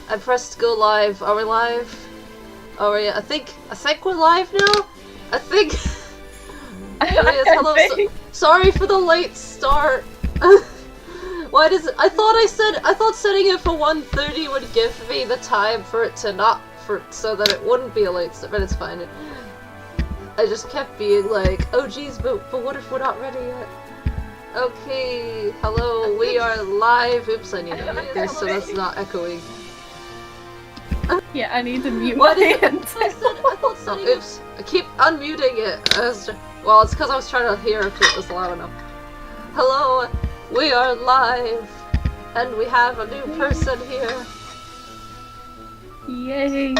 I pressed go live. Are we live? Oh yeah, I think we're live now. I think. Anyways, hello. Sorry for the late start. Why does it? I thought setting it for 1:30 would give me the time for it to not so that it wouldn't be a late start, but it's fine. I just kept being like, oh geez, but what if we're not ready yet? Okay, hello, we are live. Oops, I need to mute this so that's not echoing. Yeah, I need to mute my hand. Oops, I keep unmuting it. Well, it's because I was trying to hear if it was loud enough. Hello, we are live, and we have a new person here. Yay!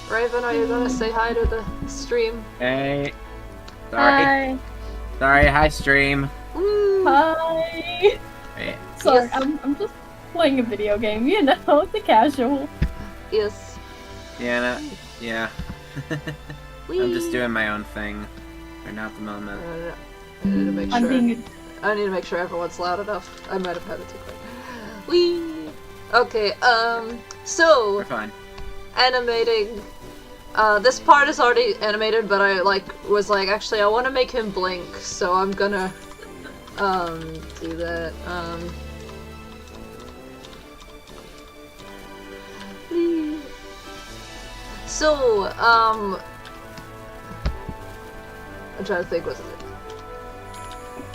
Raven, are you gonna say hi to the stream? Hey. Sorry. Hi. Sorry, hi stream. Hi. Wait. Sorry, Yes. I'm just playing a video game, you know, the casual. Yes. Yeah, yeah. I'm just doing my own thing. Right now at the moment. I need to make I'm sure. being I need to make sure everyone's loud enough. I might have had it too quick. Whee! Okay, so We're fine. animating. This part is already animated, but I was like, actually, I want to make him blink, so I'm gonna do that. Whee! So I'm trying to think what's it.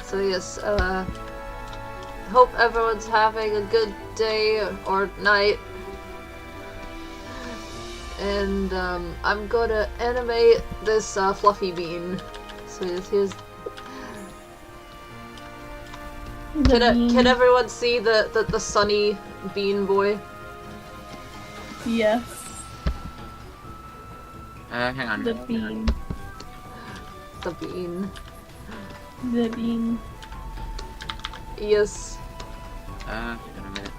So yes, hope everyone's having a good day or night. And I'm gonna animate this fluffy bean. So yes, here's. Can everyone see the sunny bean boy? Yes. Hang on. The bean. The bean. The bean. Yes. Hang on a minute.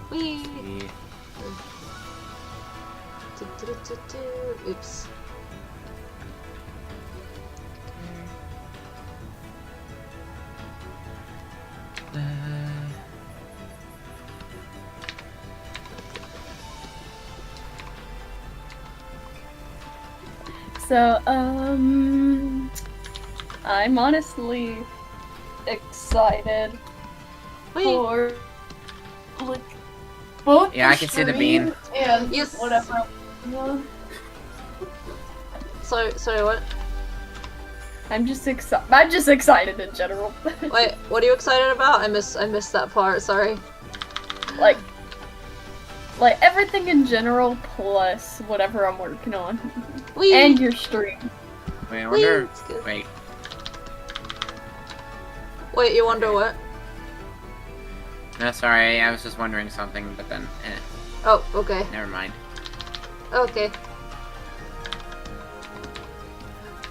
Whee! Yeah. Oops. So, I'm honestly excited for like both. Yeah, I can see the bean. And Yes. whatever. Sorry, what? I'm just excited in general. Wait, what are you excited about? I missed that part, sorry. like everything in general plus whatever I'm working on. Whee! And your stream. Wait, I wonder. It's good. Wait. Wait, you wonder what? No, sorry, I was just wondering something, but then, Oh, okay. never mind. Okay.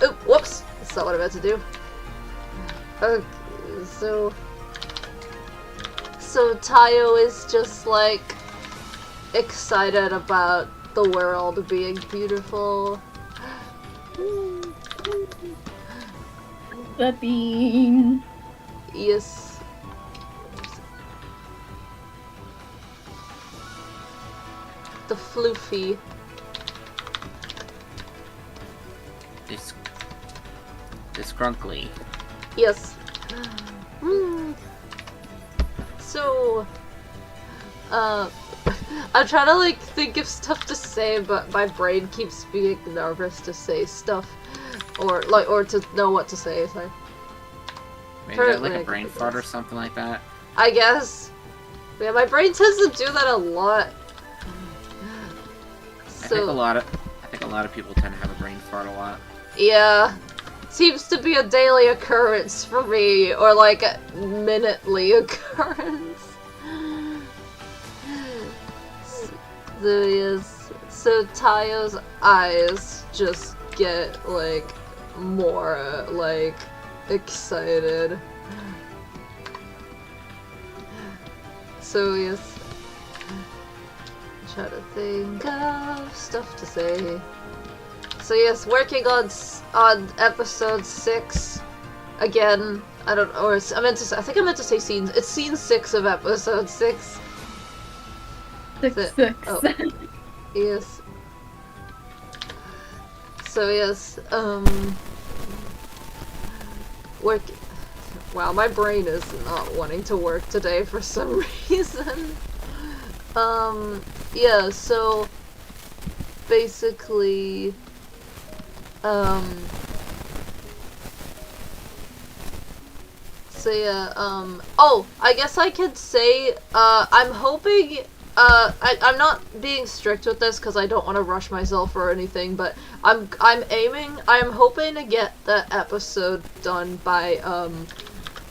Oh, whoops! That's not what I meant to do. Okay, so Tayo is just like excited about the world being beautiful. The bean. Yes. The floofy. This grunkly. Yes. So, I'm trying to like think of stuff to say, but my brain keeps being nervous to say stuff, or to know what to say. So, Maybe like a brain fart or something like that. I guess. Yeah, my brain tends to do that a lot. I think a lot of people tend to have a brain fart a lot. Yeah. Seems to be a daily occurrence for me, or like a minutely occurrence. So yes, so Tayo's eyes just get like more like excited. So yes, try to think of stuff to say. So yes, working on episode 6 again. I don't or I think I meant to say scenes. It's scene 6 of episode 6. 6. Oh, yes. So yes, work. Wow, my brain is not wanting to work today for some reason. Yeah, so basically, so yeah, oh, I guess I could say, I'm hoping, I'm not being strict with this because I don't want to rush myself or anything, but I'm hoping to get the episode done by,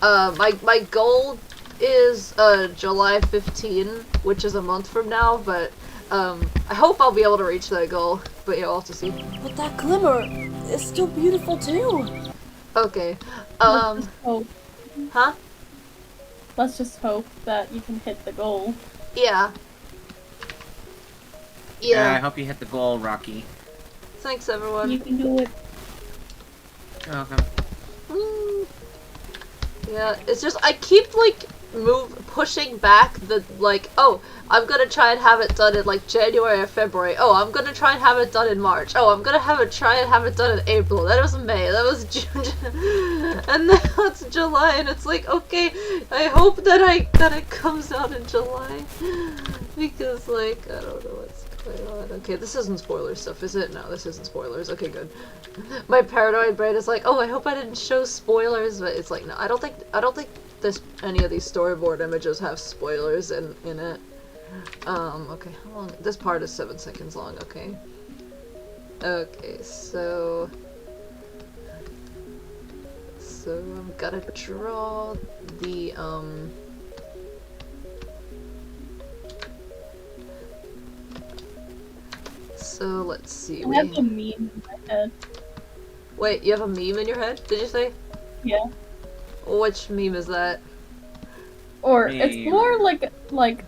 my goal is, July 15, which is a month from now, but, I hope I'll be able to reach that goal, but yeah, we'll have to see. But that glimmer is still beautiful too. Okay, Let's just hope. huh? Let's just hope that you can hit the goal. Yeah. Yeah, I Yeah. hope you hit the goal, Rocky. Thanks, everyone. You can do it. You're welcome. Woo. Yeah, it's just, I keep, like, pushing back the, like, oh, I'm gonna try and have it done in, like, January or February. Oh, I'm gonna try and have it done in March. Oh, I'm gonna try and have it done in April. That was May. That was June. And now it's July, and it's like, okay, I hope that it comes out in July. Because, like, I don't know what's going on. Okay, this isn't spoiler stuff, is it? No, this isn't spoilers. Okay, good. My paranoid brain is like, oh, I hope I didn't show spoilers, but it's like, no, I don't think any of these storyboard images have spoilers in it. Okay, how long? This part is 7 seconds long, okay. Okay, so I'm gonna draw the, so let's see. I have a meme in my head. Wait, you have a meme in your head? Did you say? Yeah. Which meme is that? Or Meme. it's more like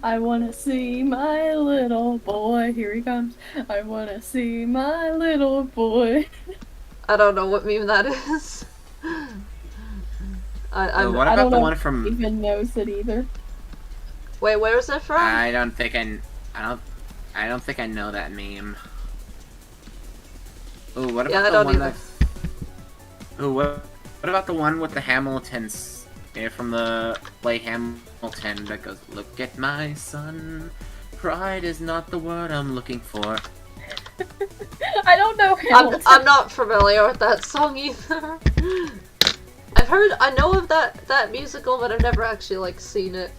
I wanna see my little boy. Here he comes. I wanna see my little boy. I don't know what meme that is. What I about don't the know one if from? he even knows it either. Wait, where is that from? I don't think I know that meme. Ooh, what Yeah, about I the don't one either. that? Ooh, what about the one with the Hamiltons? From the play Hamilton that goes, "Look at my son. Pride is not the word I'm looking for." I don't know Hamilton. I'm not familiar with that song either. I know of that musical, but I've never actually, like, seen it.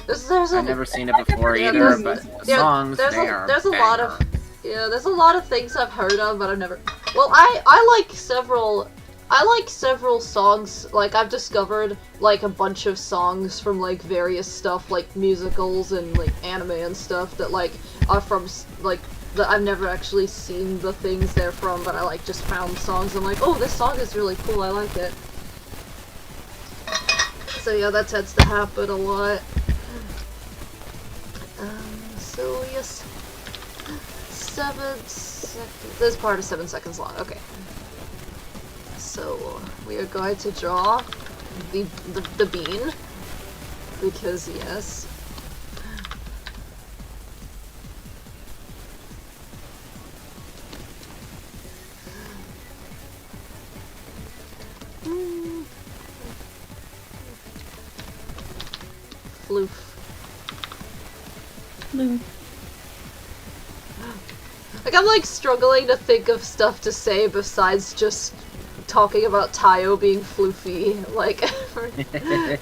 I've never seen it before Yeah, either, there's- but the yeah, songs, there's they a- are there's a lot of- banger. Yeah, there's a lot of things I've heard of, but I've never. Well, I like several songs. Like, I've discovered like a bunch of songs from like various stuff, like musicals and like anime and stuff that like are from like that I've never actually seen the things they're from, but I like just found songs. I'm like, oh, this song is really cool. I like it. So yeah, that tends to happen a lot. So yes. 7 seconds. This part is 7 seconds long. Okay. So we are going to draw the bean because yes. Floof. Blue. Like, I'm like struggling to think of stuff to say besides just talking about Tayo being floofy, like,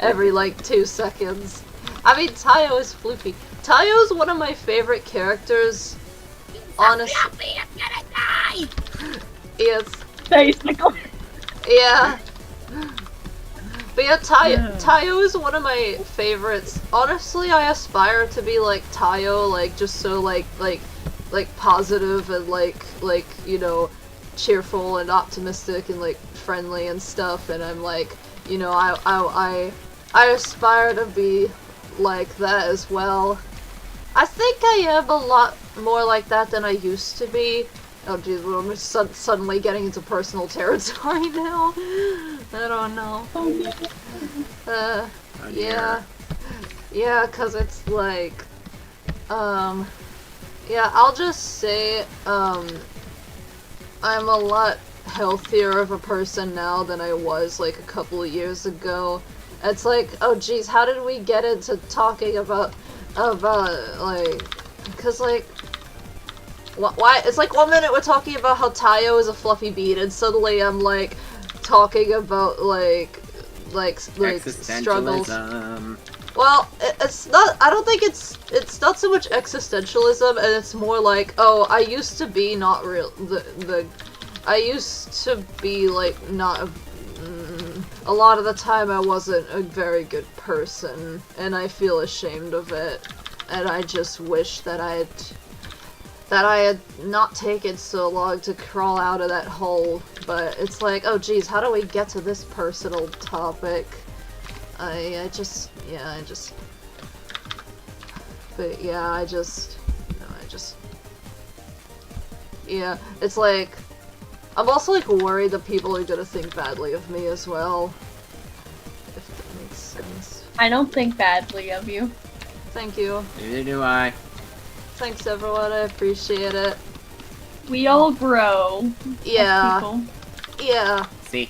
every like 2 seconds. I mean, Tayo is floofy. Tayo's one of my favorite characters, honestly. I'm gonna die! Yes. Basically. Yeah. But yeah, Tayo is one of my favorites. Honestly, I aspire to be like Tayo, like, just so, like positive and, like, you know, cheerful and optimistic and, like, friendly and stuff, and I'm like, you know, I aspire to be like that as well. I think I am a lot more like that than I used to be. Oh geez, we're suddenly getting into personal territory now. I don't know. Yeah. Yeah, cause it's like, yeah, I'll just say, I'm a lot healthier of a person now than I was like a couple of years ago. It's like, oh geez, how did we get into talking about like, cause like, why? It's like 1 minute we're talking about how Tayo is a fluffy bean, and suddenly I'm like talking about like struggles. Well, it's not. I don't think it's not so much existentialism, and it's more like, oh, I used to be not real. I used to be like not. A lot of the time, I wasn't a very good person, and I feel ashamed of it. And I just wish that I had not taken so long to crawl out of that hole. But it's like, oh geez, how do we get to this personal topic? Yeah, it's like, I'm also like worried that people are gonna think badly of me as well. If that makes sense. I don't think badly of you. Thank you. Neither do I. Thanks everyone, I appreciate it. We all grow. Yeah. As people. Yeah. See.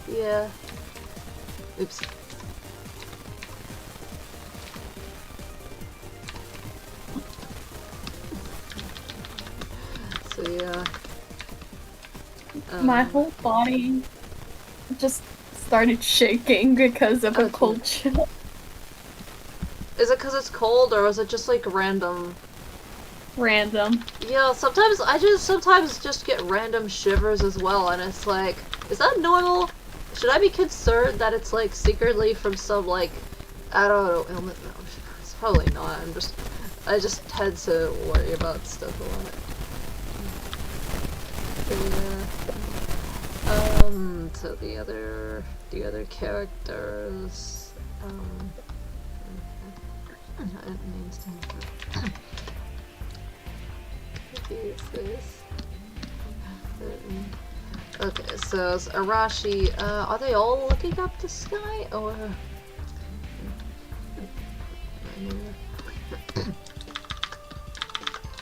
Yeah. Oops. So yeah. My whole body just started shaking because of a cold chill. Is it because it's cold, or is it just like random? Random. Yeah, sometimes I just get random shivers as well, and it's like, is that normal? Should I be concerned that it's like secretly from some like, I don't know, illness? No, it's probably not. I just had to worry about stuff a lot. So the other characters, okay, so Arashi, are they all looking up the sky, or?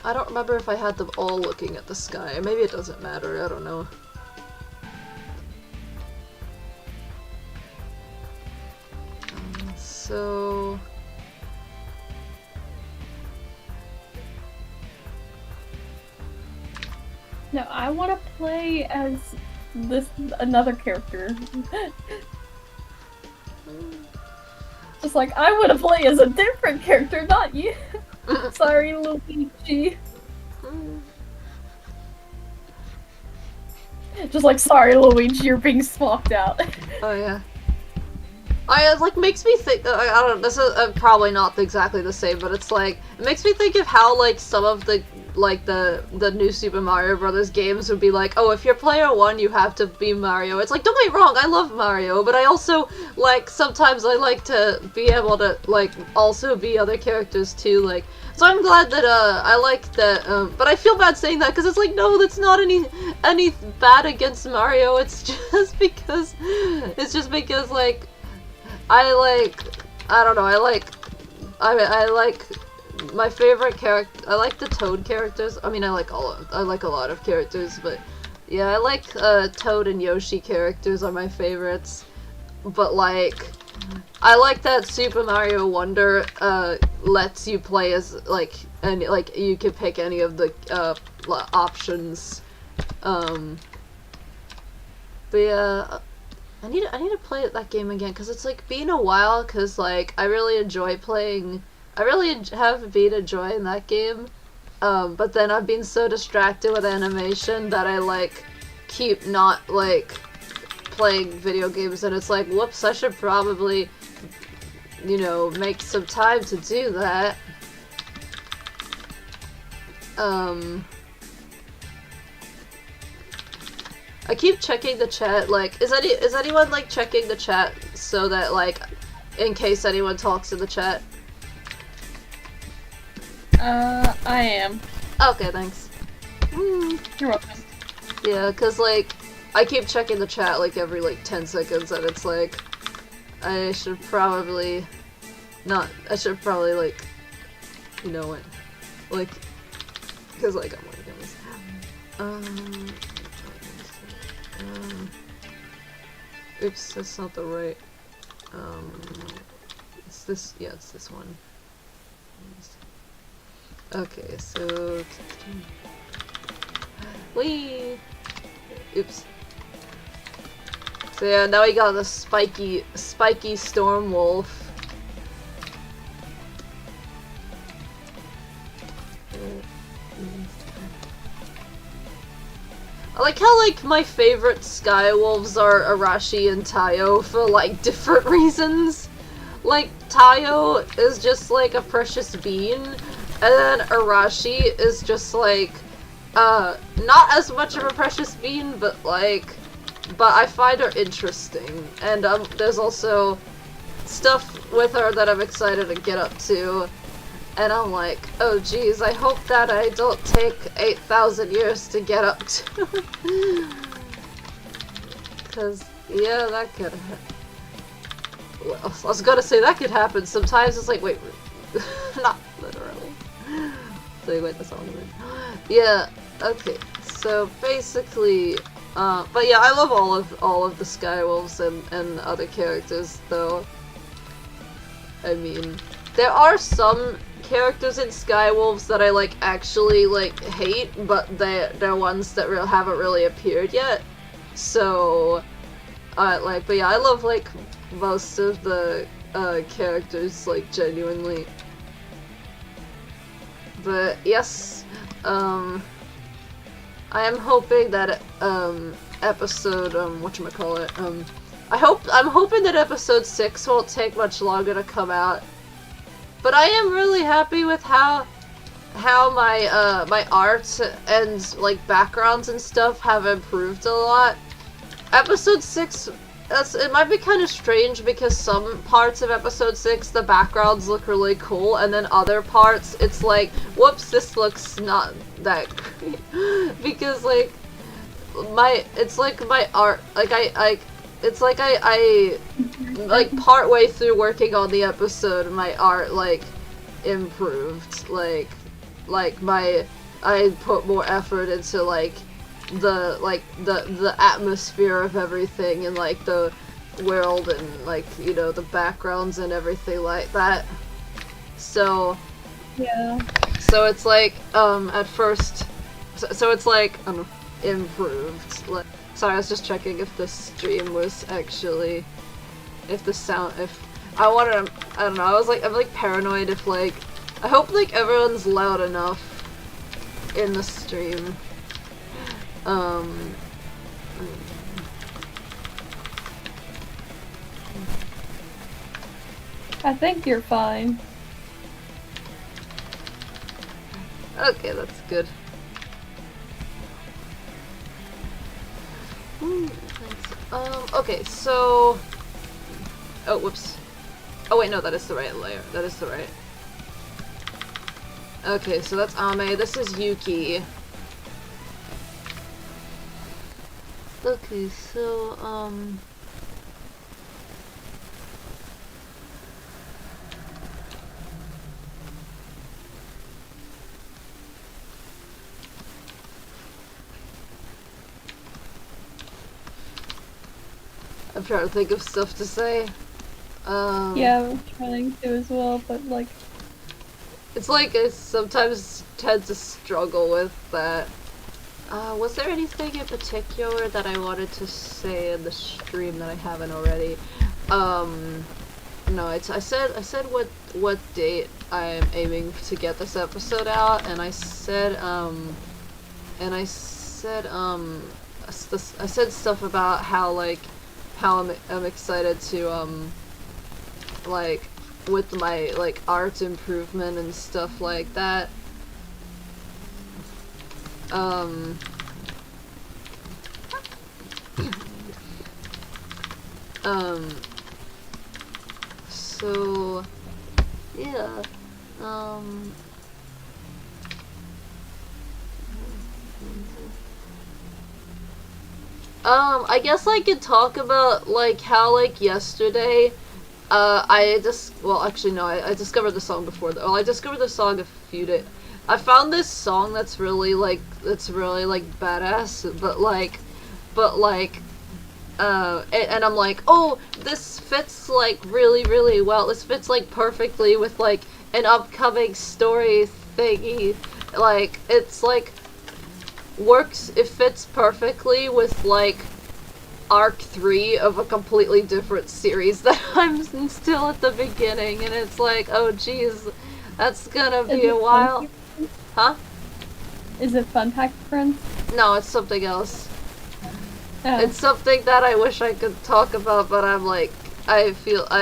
I don't remember if I had them all looking at the sky. Maybe it doesn't matter, I don't know. So... No, I want to play as another character. Just like, I want to play as a different character, not you. Sorry, Luigi. Just like, sorry, Luigi, you're being swapped out. Oh yeah. It like makes me think. I don't know. This is probably not exactly the same, but it's like it makes me think of how like some of the new Super Mario Brothers games would be like, oh, if you're player 1, you have to be Mario. It's like, don't get me wrong, I love Mario, but I also like sometimes I like to be able to like also be other characters too. Like, so I'm glad that I like that. But I feel bad saying that because it's like, no, that's not any bad against Mario. It's just because like. I don't know, I like my favorite character. I like the Toad characters. I mean, I like a lot of characters, but yeah, I like Toad and Yoshi characters are my favorites. But like, I like that Super Mario Wonder lets you play as like you can pick any of the options. But yeah. I need to play that game again, because it's like been a while, because like I really have been enjoying that game, but then I've been so distracted with animation that I like keep not like playing video games, and it's like, whoops, I should probably, you know, make some time to do that. I keep checking the chat, like, is anyone, like, checking the chat so that, like, in case anyone talks in the chat? I am. Okay, thanks. You're welcome. Yeah, cause like, I keep checking the chat like every like 10 seconds and it's like, I should probably like, you know what, like, cause like I'm working on this. Oops, that's not the right, it's this, yeah, it's this one. Okay, so, whee! Oops. So yeah, now we got the spiky storm wolf. I like how like my favorite sky wolves are Arashi and Tayo for like different reasons. Like Tayo is just like a precious bean, and then Arashi is just like not as much of a precious bean, but I find her interesting, and there's also stuff with her that I'm excited to get up to, and I'm like, oh geez, I hope that I don't take 8,000 years to get up to. Cause, yeah, that could well, I was gonna say that could happen. Sometimes it's like, wait, not literally. So wait, that's all I'm doing. Yeah, okay, so basically, but yeah, I love all of the Skywolves and other characters, though. I mean, there are some characters in Skywolves that I like actually like hate, but they're ones that haven't really appeared yet. So, but yeah, I love like most of the characters, like genuinely. But yes, I am hoping that episode whatchamacallit, I'm hoping that episode 6 won't take much longer to come out. But I am really happy with how my my art and like backgrounds and stuff have improved a lot. Episode 6, it might be kind of strange because some parts of episode 6 the backgrounds look really cool, and then other parts it's like, whoops, this looks not that great. Because like it's like my art, like I like partway through working on the episode, my art like improved. Like I put more effort into like the atmosphere of everything, and like the world, and like, you know, the backgrounds and everything like that. So Yeah. so it's like at first, so it's like improved. Like, sorry, I was just checking if the stream was actually, if the sound, if I wanted, I don't know, I'm like paranoid if like, I hope like everyone's loud enough in the stream. I think you're fine. Okay, that's good. Thanks. Okay, so... Oh, whoops. Oh wait, no, that is the right layer. That is the right... Okay, so that's Ame. This is Yuki. Okay, so, I'm trying to think of stuff to say. Yeah, I'm trying to as well, but like... It's like I sometimes tend to struggle with that. Was there anything in particular that I wanted to say in the stream that I haven't already? No, I said what date I'm aiming to get this episode out, and I said stuff about how I'm excited to like with my like art improvement and stuff like that. So yeah, I guess I could talk about, like, how, like, yesterday, I discovered the song before, well, I discovered the song a few days, I found this song that's really, like, badass, and I'm like, oh, this fits, like, really, really well, this fits, like, perfectly with, like, an upcoming story thingy, like, it's, like, it fits perfectly with, like, arc 3 of a completely different series that I'm still at the beginning, and it's like, oh jeez, that's gonna be a while. Huh? Is it Fun Pack Friends? No, it's something else. Oh. It's something that I wish I could talk about, but I'm like, I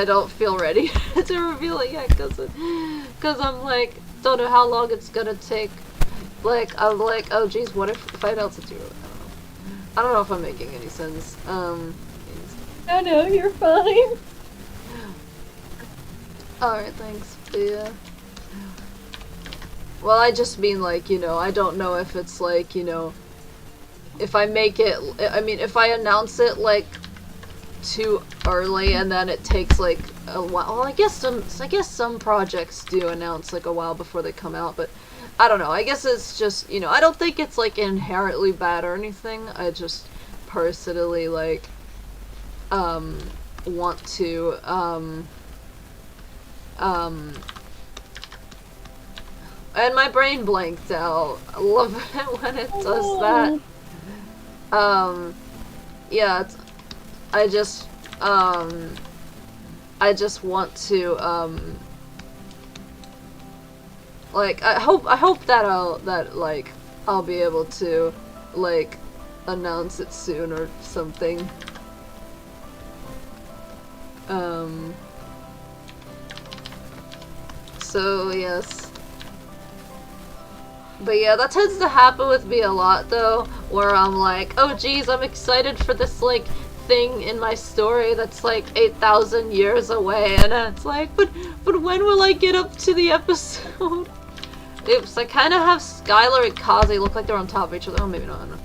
don't feel ready to reveal it yet, cause I'm like, don't know how long it's gonna take. Like, I'm like, oh jeez, what if I announce it to you? I don't know if I'm making any sense. Oh no, you're fine. Alright, thanks, yeah. Well, I just mean, like, you know, I don't know if it's, like, you know, if I make it, I mean, if I announce it, like, too early and then it takes, like, a while. Well, I guess some projects do announce, like, a while before they come out, but I don't know. I guess it's just, you know, I don't think it's, like, inherently bad or anything. I just personally, like, want to, and my brain blanked out. I love it when it does that. Yeah, I just want to, like, I hope that I'll be able to, like, announce it soon or something. So, yes. But yeah, that tends to happen with me a lot, though, where I'm like, oh geez, I'm excited for this, like, thing in my story that's, like, 8,000 years away, and it's like, but when will I get up to the episode? Oops, I kind of have Skylar and Kaze look like they're on top of each other. Oh, maybe not, I don't know.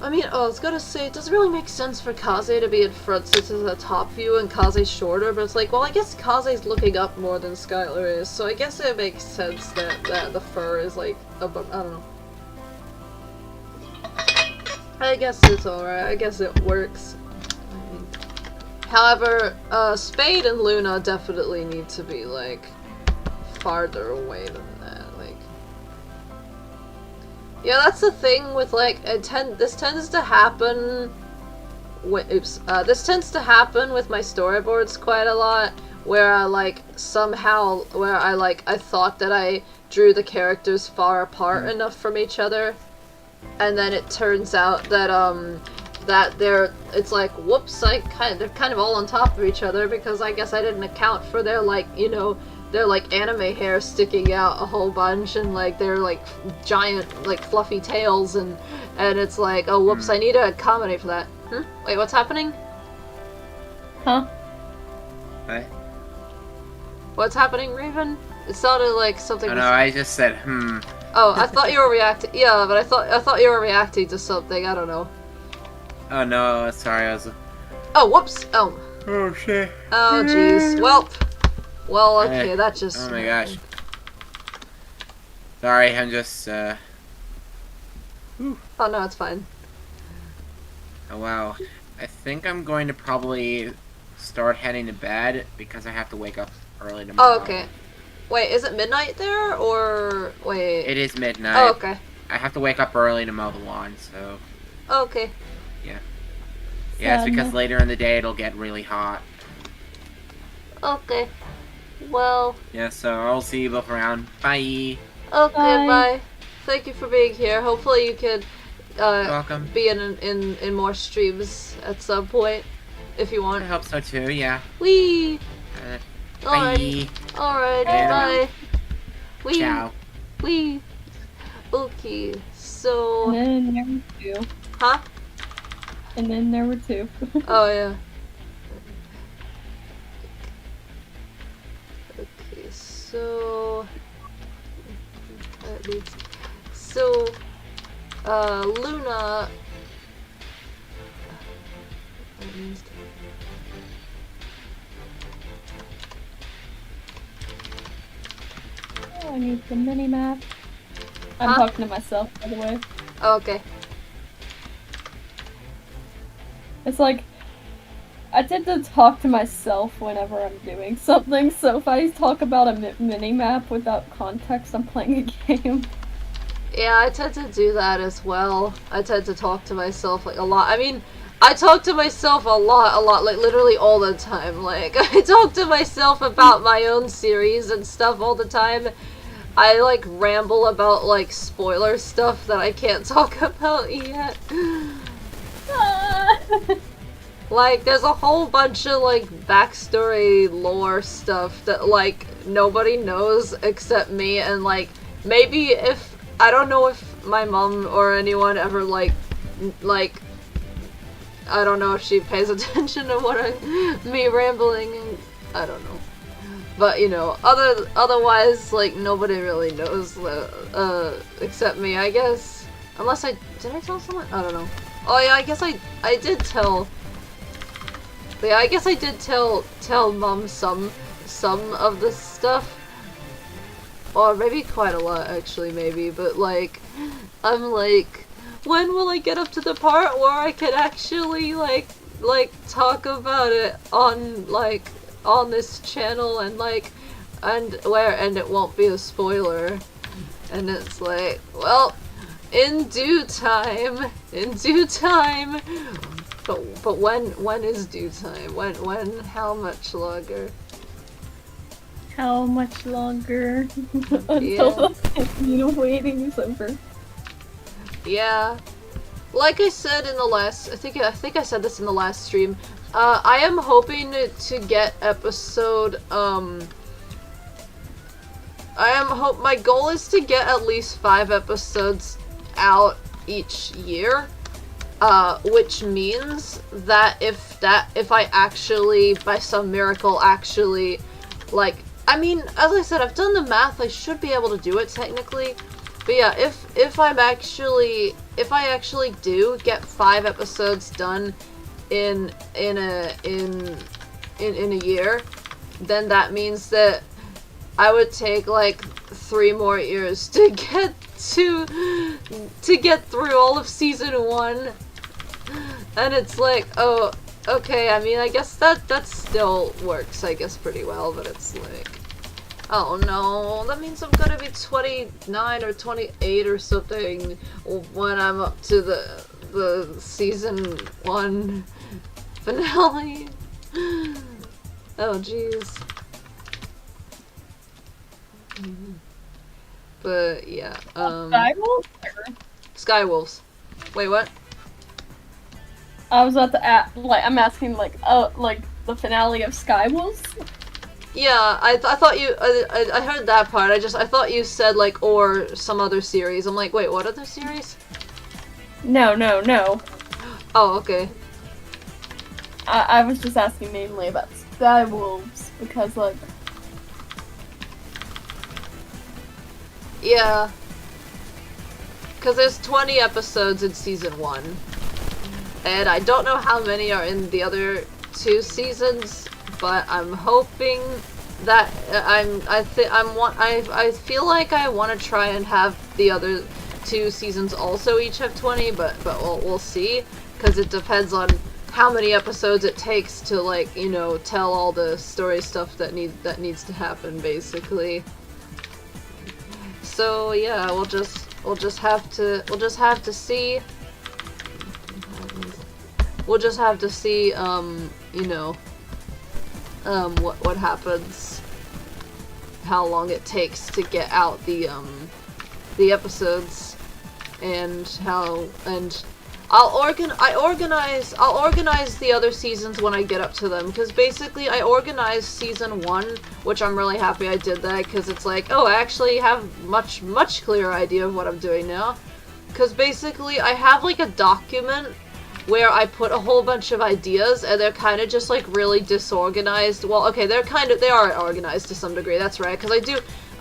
I mean, I was gonna say, it doesn't really make sense for Kaze to be in front since it's a top view and Kaze's shorter, but it's like, well, I guess Kaze's looking up more than Skylar is, so I guess it makes sense that the fur is, like, above, I don't know. I guess it's alright, I guess it works. However, Spade and Luna definitely need to be, like, farther away than that, like... Yeah, that's the thing with, like, this tends to happen with, this tends to happen with my storyboards quite a lot, where I, like, somehow, where I thought that I drew the characters far apart enough from each other, and then it turns out that, it's like, whoops, they're kind of all on top of each other, because I guess I didn't account for their, like, you know, their, like, anime hair sticking out a whole bunch, and, like, their, like, giant, like, fluffy tails, and it's like, oh, whoops, I need to accommodate for that. Wait, what's happening? Huh? What? What's happening, Raven? It sounded like something. Oh, no, I just said, Oh, I thought you were reacting. Yeah, but I thought you were reacting to something. I don't know. Oh, no, sorry, I was... Oh, whoops. Oh. Oh, shit. Oh, jeez. Well, okay, that just... Oh my gosh. Sorry, I'm just, Oh, no, it's fine. Oh, wow. I think I'm going to probably start heading to bed because I have to wake up early tomorrow. Oh, okay. Wait, is it midnight there, or... Wait... It is midnight. Oh, okay. I have to wake up early to mow the lawn, so... Oh, okay. Yeah. Yeah, it's because later in the day it'll get really hot. Okay. Well... Yeah, so I'll see you both around. Bye! Okay, bye. Thank you for being here. Hopefully you can welcome. Be in more streams at some point, if you want. I hope so too, yeah. Wee! Bye! Alright, And bye. Wee! Ciao. Wee! Okay, so... And then there were 2. Huh? And then there were 2. Oh, yeah. Okay, so... Luna... Oh, I need the mini map. I'm Huh? talking to myself, by the way. Oh, okay. It's like, I tend to talk to myself whenever I'm doing something, so if I talk about a mini map without context, I'm playing a game. Yeah, I tend to do that as well. I tend to talk to myself like a lot. I mean, I talk to myself a lot, like literally all the time. Like, I talk to myself about my own series and stuff all the time. I like ramble about like spoiler stuff that I can't talk about yet. Like, there's a whole bunch of like backstory lore stuff that like nobody knows except me, and like maybe if I don't know if my mom or anyone ever like I don't know if she pays attention to what me rambling. I don't know. But you know, otherwise, like nobody really knows, except me, I guess. Unless did I tell someone? I don't know. Oh yeah, I guess I did tell. But yeah, I guess I did tell mom some of the stuff, or maybe quite a lot actually, maybe. But like, I'm like, when will I get up to the part where I can actually like talk about it on this channel and and it won't be a spoiler? And it's like, well, in due time. But when is due time? When how much longer? How much longer until the waiting is over? Yeah. Like I said in the last, I think I said this in the last stream. I am hoping to get episode, my goal is to get at least 5 episodes out each year, which means that if I actually, by some miracle, actually, like, I mean, as I said, I've done the math, I should be able to do it technically, but yeah, if I actually do get 5 episodes done in a year, then that means that I would take like 3 more years to get through all of season 1. And it's like, oh, okay, I mean, I guess that still works, I guess, pretty well, but it's like, oh no, that means I'm gonna be 29 or 28 or something when I'm up to the season 1 finale. Oh jeez. But yeah, Skywolf? Skywolves. Wait, what? I was about to ask, I'm asking, like the finale of Skywolves? Yeah, I thought you, I heard that part, I thought you said, like, or some other series. I'm like, wait, what other series? No. Oh, okay. I was just asking mainly about Skywolves, because, like... Yeah. Because there's 20 episodes in season 1. And I don't know how many are in the other 2 seasons, but I'm hoping that I feel like I want to try and have the other 2 seasons also each have 20, but we'll see, because it depends on how many episodes it takes to, like, you know, tell all the story stuff that needs to happen, basically. So yeah, we'll just have to see. We'll just have to see, you know, what happens, how long it takes to get out the episodes, and I'll organize the other seasons when I get up to them, because basically I organized season 1, which I'm really happy I did that, because it's like, oh, I actually have much clearer idea of what I'm doing now, because basically I have like a document where I put a whole bunch of ideas, and they're kind of just like really disorganized. Well, okay, they are organized to some degree, that's right, because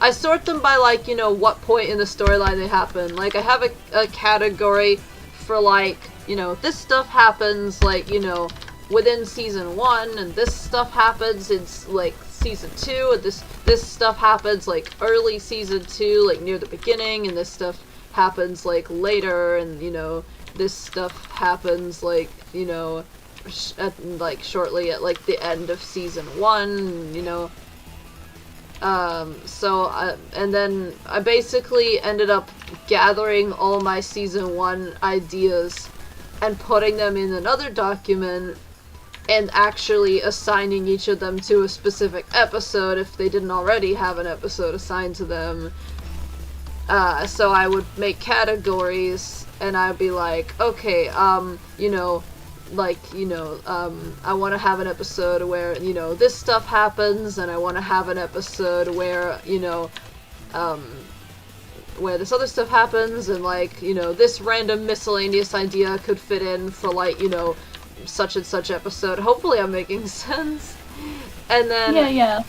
I sort them by, like, you know, what point in the storyline they happen. Like, I have a category for, like, you know, this stuff happens, like, you know, within season 1, and this stuff happens in, like, season 2, and this stuff happens, like, early season 2, like, near the beginning, and this stuff happens, like, later, and, you know, this stuff happens, like, you know, shortly at, like, the end of season 1, you know. And then I basically ended up gathering all my season 1 ideas and putting them in another document and actually assigning each of them to a specific episode if they didn't already have an episode assigned to them. So I would make categories and I'd be like, okay, you know, like, you know, I want to have an episode where, you know, this stuff happens, and I want to have an episode where, you know, where this other stuff happens, and, like, you know, this random miscellaneous idea could fit in for, like, you know, such and such episode. Hopefully I'm making sense. And then... Yeah.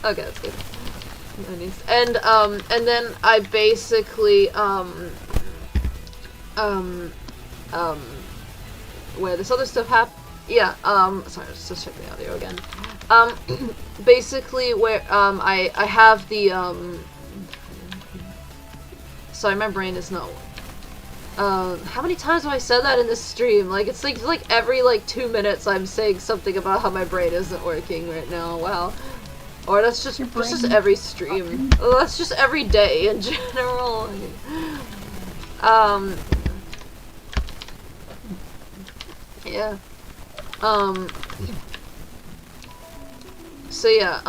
Okay, that's good. And then I basically, where this other stuff sorry, let's just check the audio again. Basically where, I have the, sorry, my brain is not, how many times have I said that in this stream? Like, it's like every, like, 2 minutes I'm saying something about how my brain isn't working right now, wow. Or that's just every stream. That's just every day in general. Yeah. So yeah,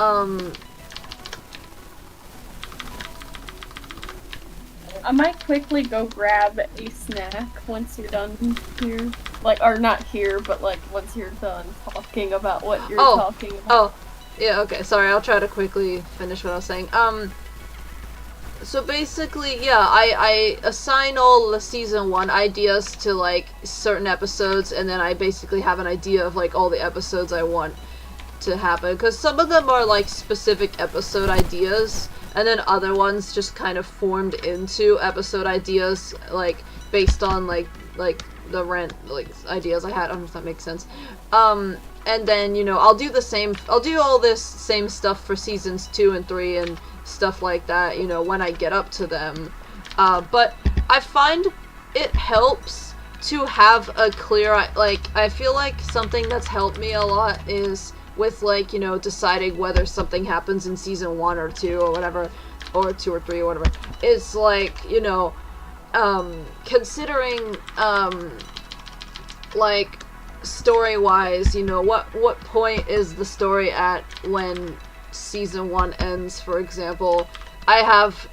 I might quickly go grab a snack once you're done here. Like, or not here, but like once you're done talking about what you're talking about. Oh, yeah, okay, sorry, I'll try to quickly finish what I was saying. So basically, yeah, I assign all the season 1 ideas to, like, certain episodes, and then I basically have an idea of, like, all the episodes I want to happen, because some of them are, like, specific episode ideas, and then other ones just kind of formed into episode ideas, like, based on, like, the ideas I had. I don't know if that makes sense. And then, you know, I'll do all this same stuff for seasons 2 and 3 and stuff like that, you know, when I get up to them. But I find it helps to have a clear, like, I feel like something that's helped me a lot is with, like, you know, deciding whether something happens in season 1 or 2 or whatever, or 2 or 3 or whatever. It's like, you know, considering, like, story-wise, you know, what point is the story at when season 1 ends, for example. I have,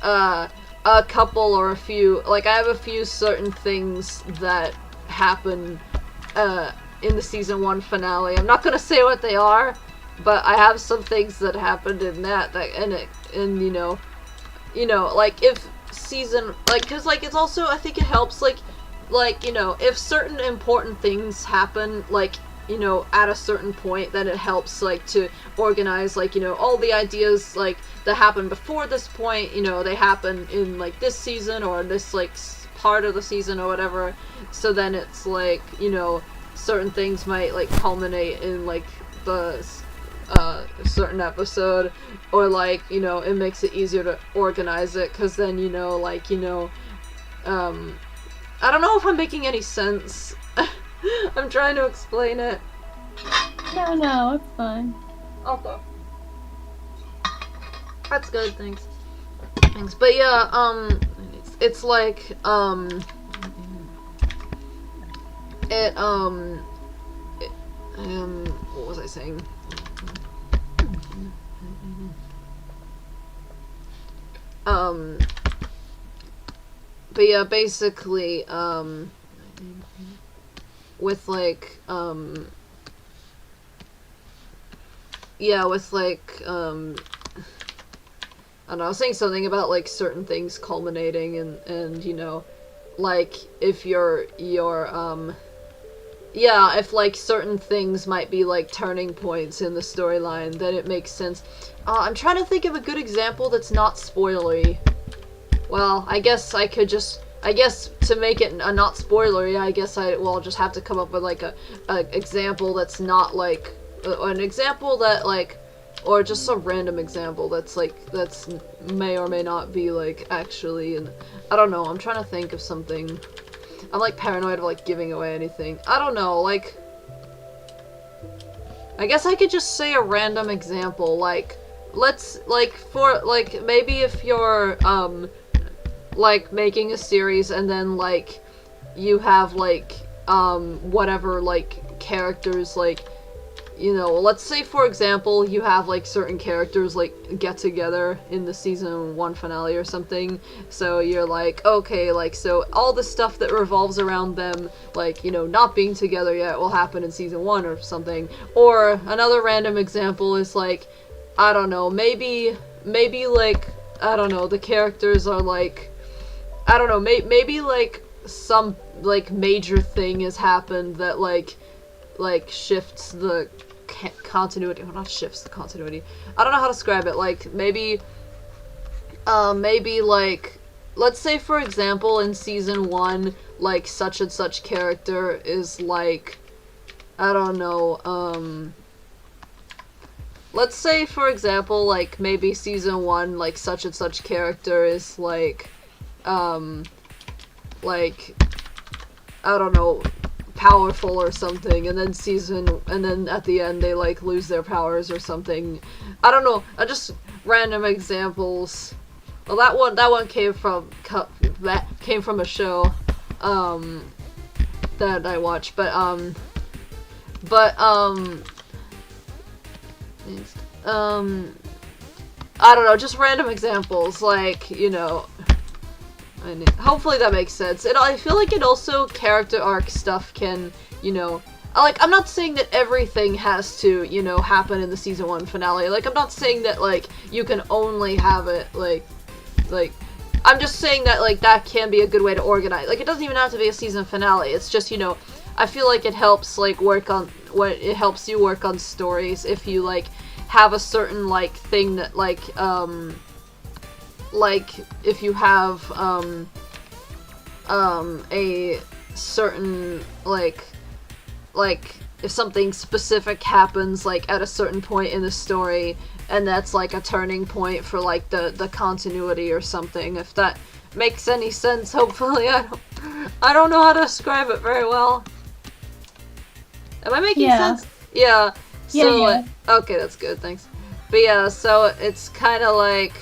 a couple or a few, like, I have a few certain things that happen, in the season 1 finale. I'm not gonna say what they are, but I have some things that happened in that, and you know, like, if season, like, cause, like, it's also, I think it helps, like, you know, if certain important things happen, like, you know, at a certain point, then it helps, like, to organize, like, you know, all the ideas, like, that happened before this point, you know, they happen in, like, this season, or this, like, part of the season, or whatever, so then it's, like, you know, certain things might, like, culminate in, like, the, certain episode, or, like, you know, it makes it easier to organize it, because then, you know, like, you know, I don't know if I'm making any sense. I'm trying to explain it. No, it's fine. Okay. That's good, thanks. But yeah, it's like, what was I saying? But yeah, basically, with, like, yeah, with, like, I don't know, I was saying something about, like, certain things culminating, and, you know, like, if yeah, if, like, certain things might be, like, turning points in the storyline, then it makes sense. I'm trying to think of a good example that's not spoilery. Well, I guess I could just I guess to make it a not spoilery, I guess I'll just have to come up with like a example that's not like an example that like, or just a random example that's like that's may or may not be like actually, and I don't know. I'm trying to think of something. I'm like paranoid of like giving away anything. I don't know. Like, I guess I could just say a random example. Like, let's like for like maybe if you're like making a series and then like you have like whatever like characters, like, you know, let's say for example you have like certain characters like get together in the season 1 finale or something, so you're like, okay, like, so all the stuff that revolves around them, like, you know, not being together yet will happen in season 1 or something. Or another random example is like, I don't know, maybe like, I don't know, the characters are like, I don't know, maybe like some like major thing has happened that like shifts the continuity, well, not shifts the continuity, I don't know how to describe it, like maybe like, let's say for example in season 1 like such and such character is like, I don't know, let's say for example like maybe season 1 like such and such character is like like, I don't know, powerful or something, and then at the end they like lose their powers or something. I don't know, just random examples. Well, that one came from a show that I watched, but I don't know, just random examples, like, you know, and hopefully that makes sense. And I feel like it also, character arc stuff can, you know, like, I'm not saying that everything has to, you know, happen in the season 1 finale. Like, I'm not saying that, like, you can only have it, like, I'm just saying that, like, that can be a good way to organize. Like, it doesn't even have to be a season finale. It's just, you know, I feel like it helps, like, it helps you work on stories if you, like, have a certain, like, thing that, like if you have a certain like if something specific happens like at a certain point in the story, and that's like a turning point for like the continuity or something, if that makes any sense. Hopefully, I don't know how to describe it very well. Am I making sense? Yeah. So Yeah. okay, that's good, thanks. But yeah, so it's kind of like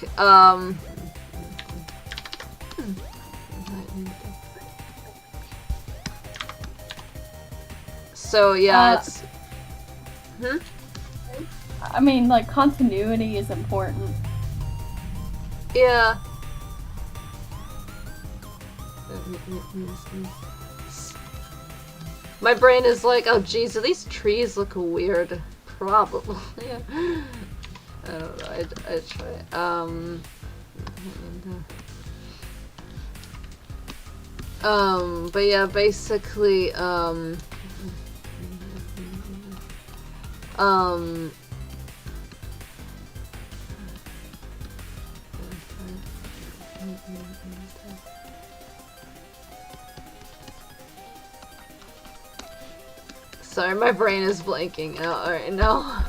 so yeah, it's I mean, like, continuity is important. yeah. My brain is like, oh jeez, do these trees look weird? Probably. Yeah. I don't know, I'd try it. But yeah, basically, sorry, my brain is blanking out right now.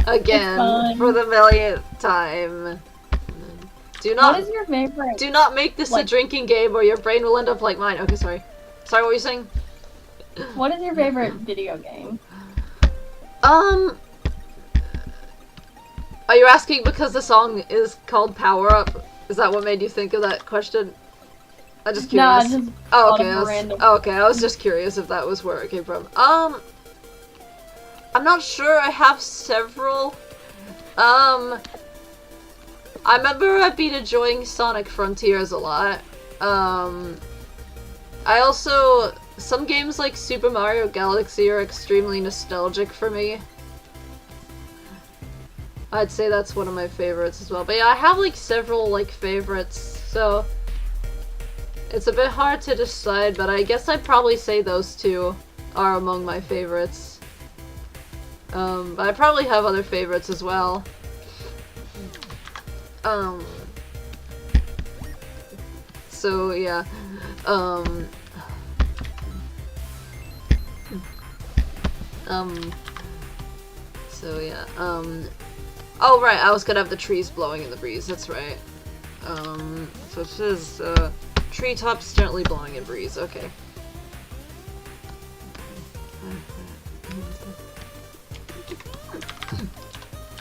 Again, for the millionth time. What is your favorite? Do not make this a drinking game or your brain will end up like mine. Okay, sorry. Sorry, what were you saying? What is your favorite video game? Are you asking because the song is called Power Up? Is that what made you think of that question? I'm just curious. No, just oh, okay. I was just curious if that was where it came from. I'm not sure. I have several. I remember I've been enjoying Sonic Frontiers a lot. I also, some games like Super Mario Galaxy are extremely nostalgic for me. I'd say that's one of my favorites as well. But yeah, I have like several like favorites, so it's a bit hard to decide, but I guess I'd probably say those two are among my favorites. But I probably have other favorites as well. So yeah, um, so yeah, oh right, I was gonna have the trees blowing in the breeze, that's right. So it says, treetops gently blowing in breeze, okay.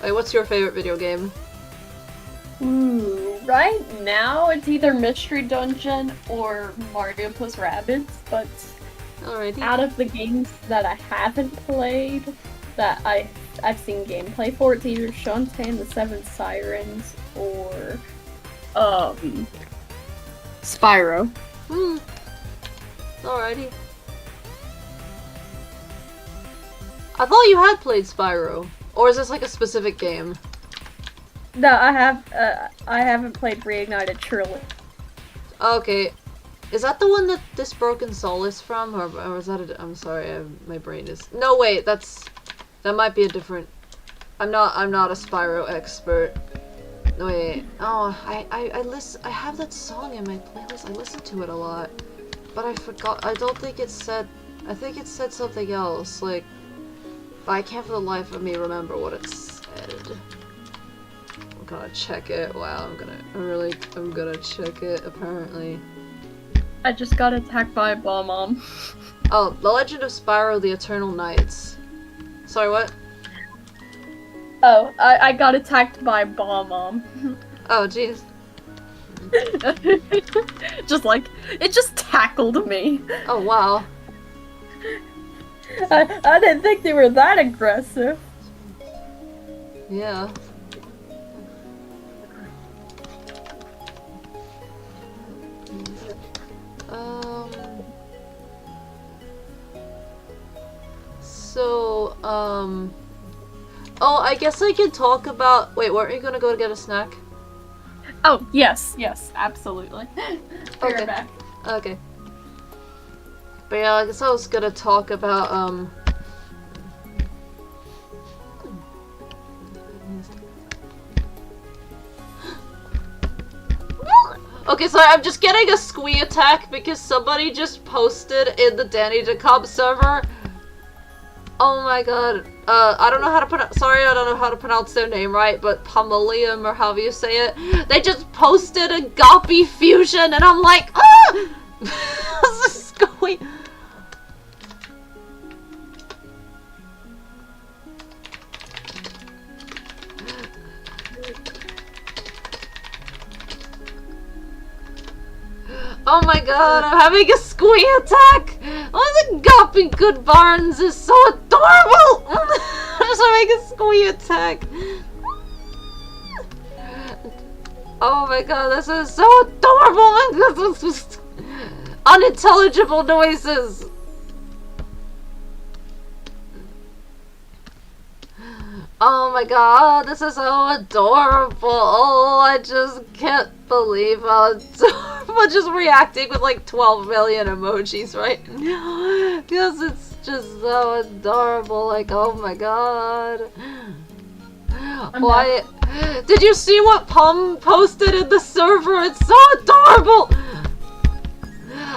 Hey, what's your favorite video game? Ooh, right now it's either Mystery Dungeon or Mario plus Rabbids, but Alrighty. out of the games that I haven't played, that I've seen gameplay for, it's either Shantae and the Seven Sirens or Spyro. Alrighty. I thought you had played Spyro. Or is this like a specific game? No, I haven't played Reignited Trilogy. Okay. Is that the one that This Broken Soul is from? Or is that a... I'm sorry, my brain is... No, wait, that might be a different... I'm not a Spyro expert. No, wait. Oh, I have that song in my playlist. I listen to it a lot. But I forgot... I don't think it said... I think it said something else, like... But I can't for the life of me remember what it said. I'm gonna check it. Wow, I'm gonna check it, apparently. I just got attacked by a bomb. Oh, The Legend of Spyro the Eternal Nights. Sorry, what? Oh, I got attacked by a bomb. Oh, jeez. It just tackled me. Oh, wow. I didn't think they were that aggressive. Yeah. So, oh, I guess I could talk about... Wait, weren't you gonna go to get a snack? Oh, yes, absolutely. Be right back. Okay. But yeah, I guess I was gonna talk about, Okay, so I'm just getting a squee attack because somebody just posted in the Danny DeCobb server. Oh my god. I don't know how to pronounce- sorry, I don't know how to pronounce their name right, but Pamelium or however you say it. They just posted a Goppy fusion and I'm like, ah! This is squee. Oh my god, I'm having a squee attack! Oh, the Goppy Good Barnes is so adorable! I'm just having a squee attack. Oh my god, this is so adorable! This is unintelligible noises! Oh my god, this is so adorable! Oh, I just can't believe how adorable. Just reacting with like 12 million emojis right now. Because it's just so adorable, like, oh my god. Why? Did you see what Pum posted in the server? It's so adorable!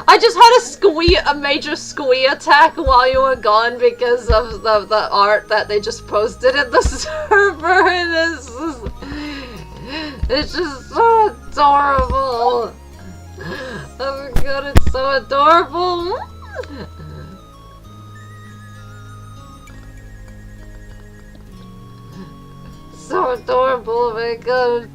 I just had a major squee attack while you were gone because of the art that they just posted in the server, and it's just so adorable. Oh my god, it's so adorable. So adorable, oh my god.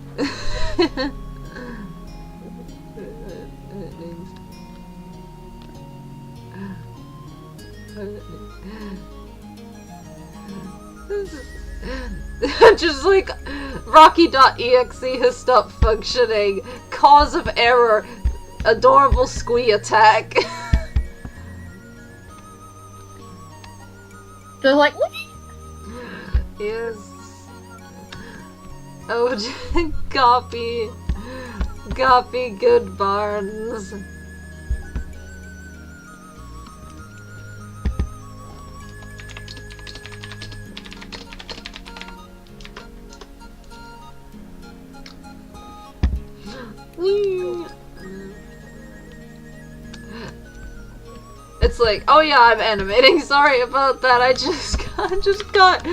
Just like Rocky.exe has stopped functioning. Cause of error. Adorable squee attack. They're like, yes. Oh, Goppy. Goppy Good Barnes. it's like, oh yeah, I'm animating. Sorry about that. I just got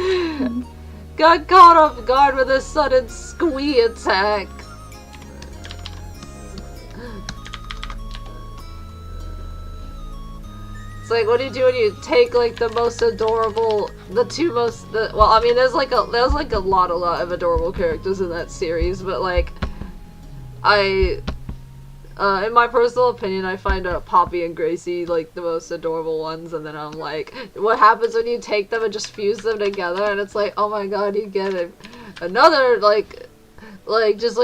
caught off guard with a sudden squee attack. It's like, what do you do when you take like the most adorable, well, I mean, there's like a lot of adorable characters in that series, but like, in my personal opinion, I find Poppy and Gracie like the most adorable ones, and then I'm like, what happens when you take them and just fuse them together? And it's like, oh my god, you get it. Another just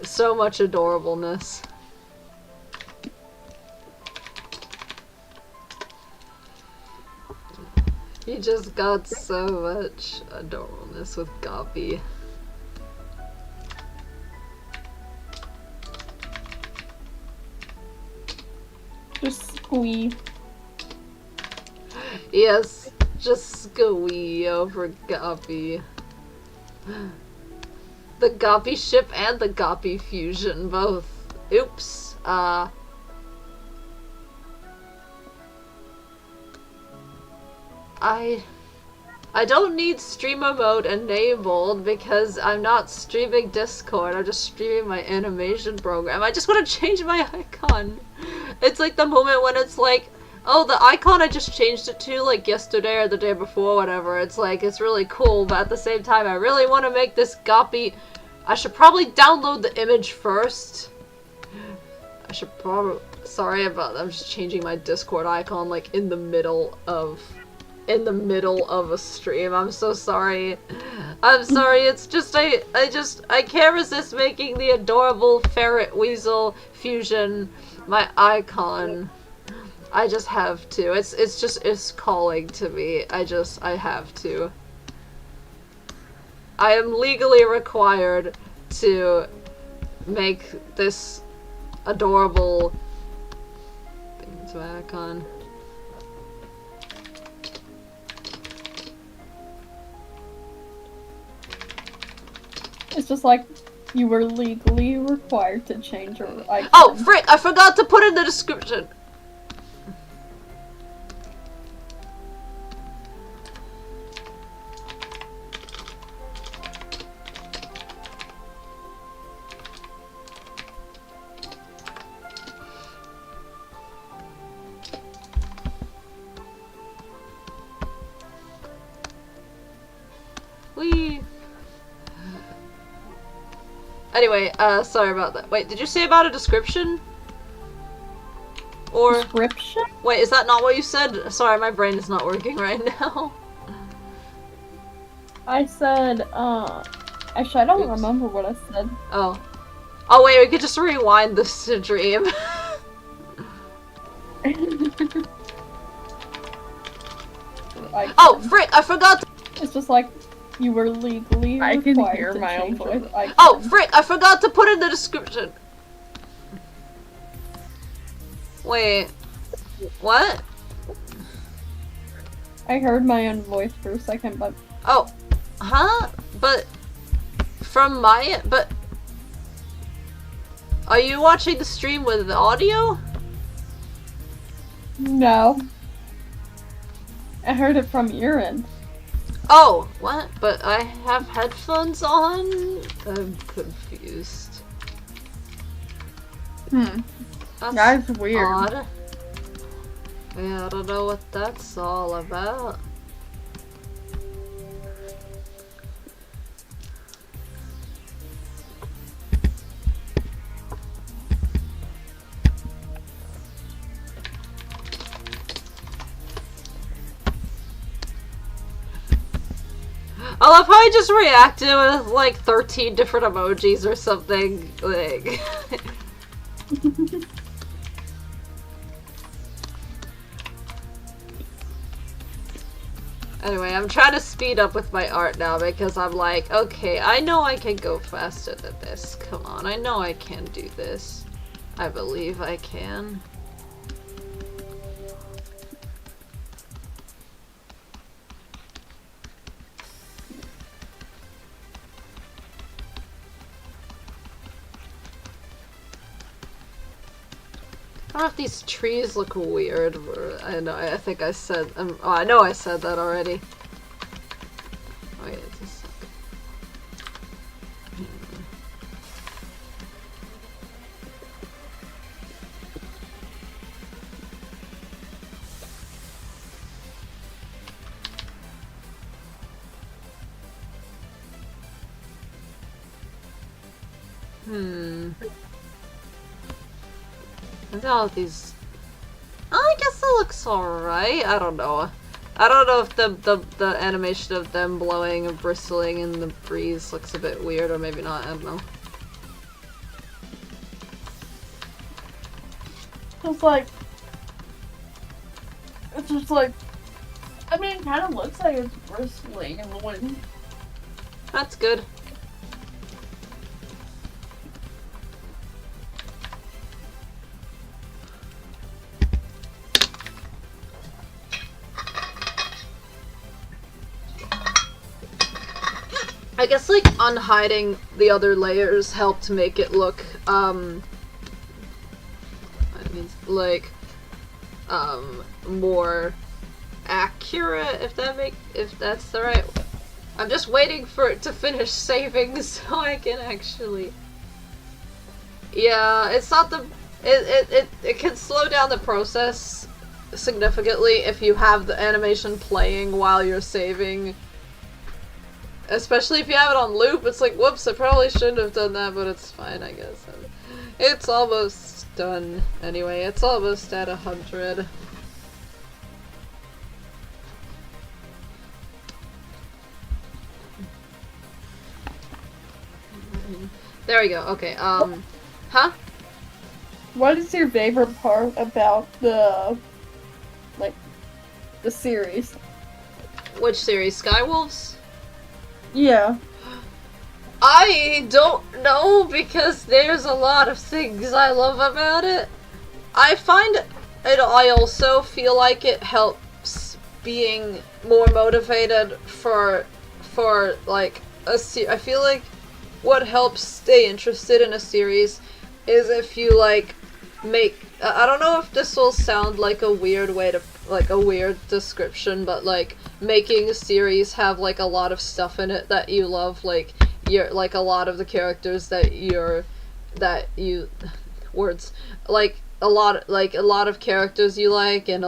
so much adorableness. You just got so much adorableness with Goppy. Just squee. Yes, just squee over Goppy. The Goppy ship and the Goppy fusion, both. Oops. I don't need streamer mode enabled because I'm not streaming Discord, I'm just streaming my animation program. I just want to change my icon. It's like the moment when it's like, oh, the icon I just changed it to like yesterday or the day before, whatever. It's like, it's really cool, but at the same time, I really want to make this Goppy. I should probably download the image first. I should probably, sorry about that, I'm just changing my Discord icon like in the middle of a stream. I'm so sorry. I'm sorry, it's just, I can't resist making the adorable ferret weasel fusion my icon. I just have to. It's calling to me. I have to. I am legally required to make this adorable thing into my icon. It's just like you were legally required to change your icon. Oh, frick! I forgot to put in the description! Whee! Anyway, sorry about that. Wait, did you say about a description? Or... Description? Wait, is that not what you said? Sorry, my brain is not working right now. I said, actually I don't Oops. remember what I said. Oh. Oh wait, we could just rewind this to dream. Oh, frick, I forgot to— It's just like you were legally I can required hear to my own change your voice. icon. Oh, frick, I forgot to put in the description. Wait. What? I heard my own voice for a second, but... Oh. Huh? But... From my... But... Are you watching the stream with audio? No. I heard it from your end. Oh, what? But I have headphones on? I'm confused. That's weird. Odd. Yeah, I don't know what that's all about. I love how I just reacted with like 13 different emojis or something. Like. Anyway, I'm trying to speed up with my art now because I'm like, okay, I know I can go faster than this. Come on, I know I can do this. I believe I can. I don't know if these trees look weird. I know. I think I said. Oh, I know I said that already. Wait, it's a sec. Look at all of these. I guess it looks alright. I don't know. I don't know if the animation of them blowing and bristling in the breeze looks a bit weird, or maybe not. I don't know. It's just like, I mean, it kind of looks like it's bristling in the wind. That's good. I guess, like, unhiding the other layers helped make it look, more accurate, if that's the right. I'm just waiting for it to finish saving so I can actually. Yeah, it's not the. It can slow down the process significantly if you have the animation playing while you're saving. Especially if you have it on loop, it's like, whoops, I probably shouldn't have done that, but it's fine, I guess. It's almost done anyway. It's almost at 100. There we go. Okay, huh? What is your favorite part about the series? Which series? Skywolves? Yeah. I don't know, because there's a lot of things I love about it. I find it, I also feel like it helps being more motivated for like, I feel like what helps stay interested in a series is if you, like, make, I don't know if this will sound like a weird way to, like, a weird description, but, like, making a series have, like, a lot of stuff in it that you love, like, like, a lot of the characters that words, like, a lot of characters you like, and,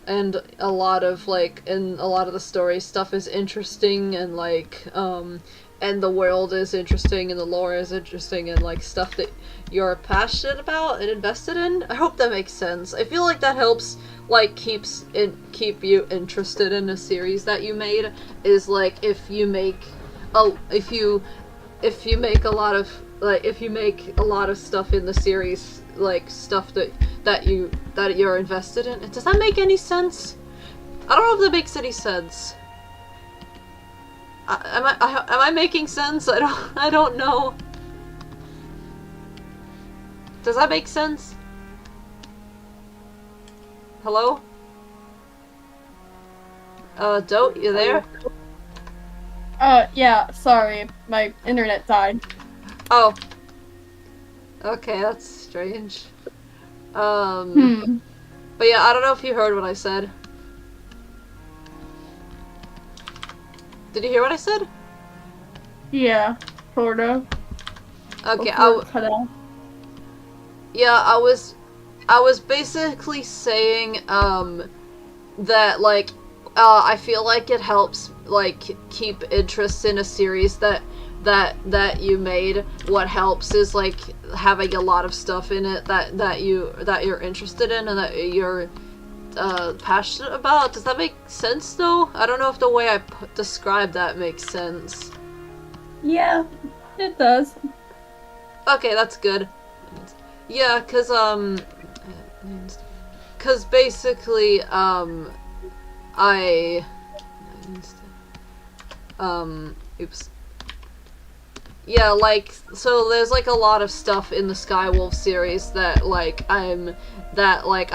and a lot of the story stuff is interesting, and, like, and the world is interesting, and the lore is interesting, and, like, stuff that you're passionate about and invested in. I hope that makes sense. I feel like that helps, like, keep you interested in a series that you made, is, like, if you make a lot of stuff in the series, like, stuff that you're invested in. Does that make any sense? I don't know if that makes any sense. Am I making sense? I don't know. Does that make sense? Hello? Dote, you there? Yeah, sorry, my internet died. Oh. Okay, that's strange. But yeah, I don't know if you heard what I said. Did you hear what I said? Yeah, sort of. Okay, cut out. Yeah, I was basically saying, that, like, I feel like it helps, like, keep interest in a series that you made. What helps is, like, having a lot of stuff in it that you're interested in and that you're passionate about. Does that make sense, though? I don't know if the way I describe that makes sense. Yeah, it does. Okay, that's good. Yeah, cause basically, oops. Yeah, like, so there's, like, a lot of stuff in the Skywolf series that, like, I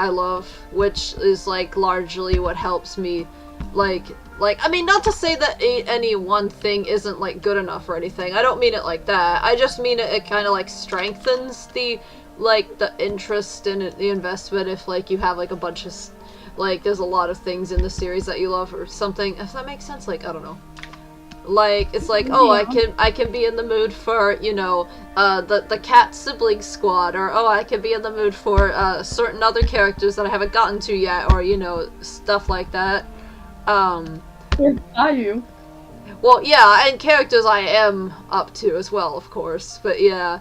love, which is, like, largely what helps me, like, I mean, not to say that any one thing isn't, like, good enough or anything. I don't mean it like that. I just mean it kind of, like, strengthens the like the interest in it, the investment, if like you have like a bunch of like there's a lot of things in the series that you love or something. If that makes sense, like I don't know. Like it's like, oh, Yeah. I can be in the mood for, you know, the cat sibling squad, or oh, I can be in the mood for certain other characters that I haven't gotten to yet, or you know, stuff like that. Or are you? Well, yeah, and characters I am up to as well, of course. But yeah,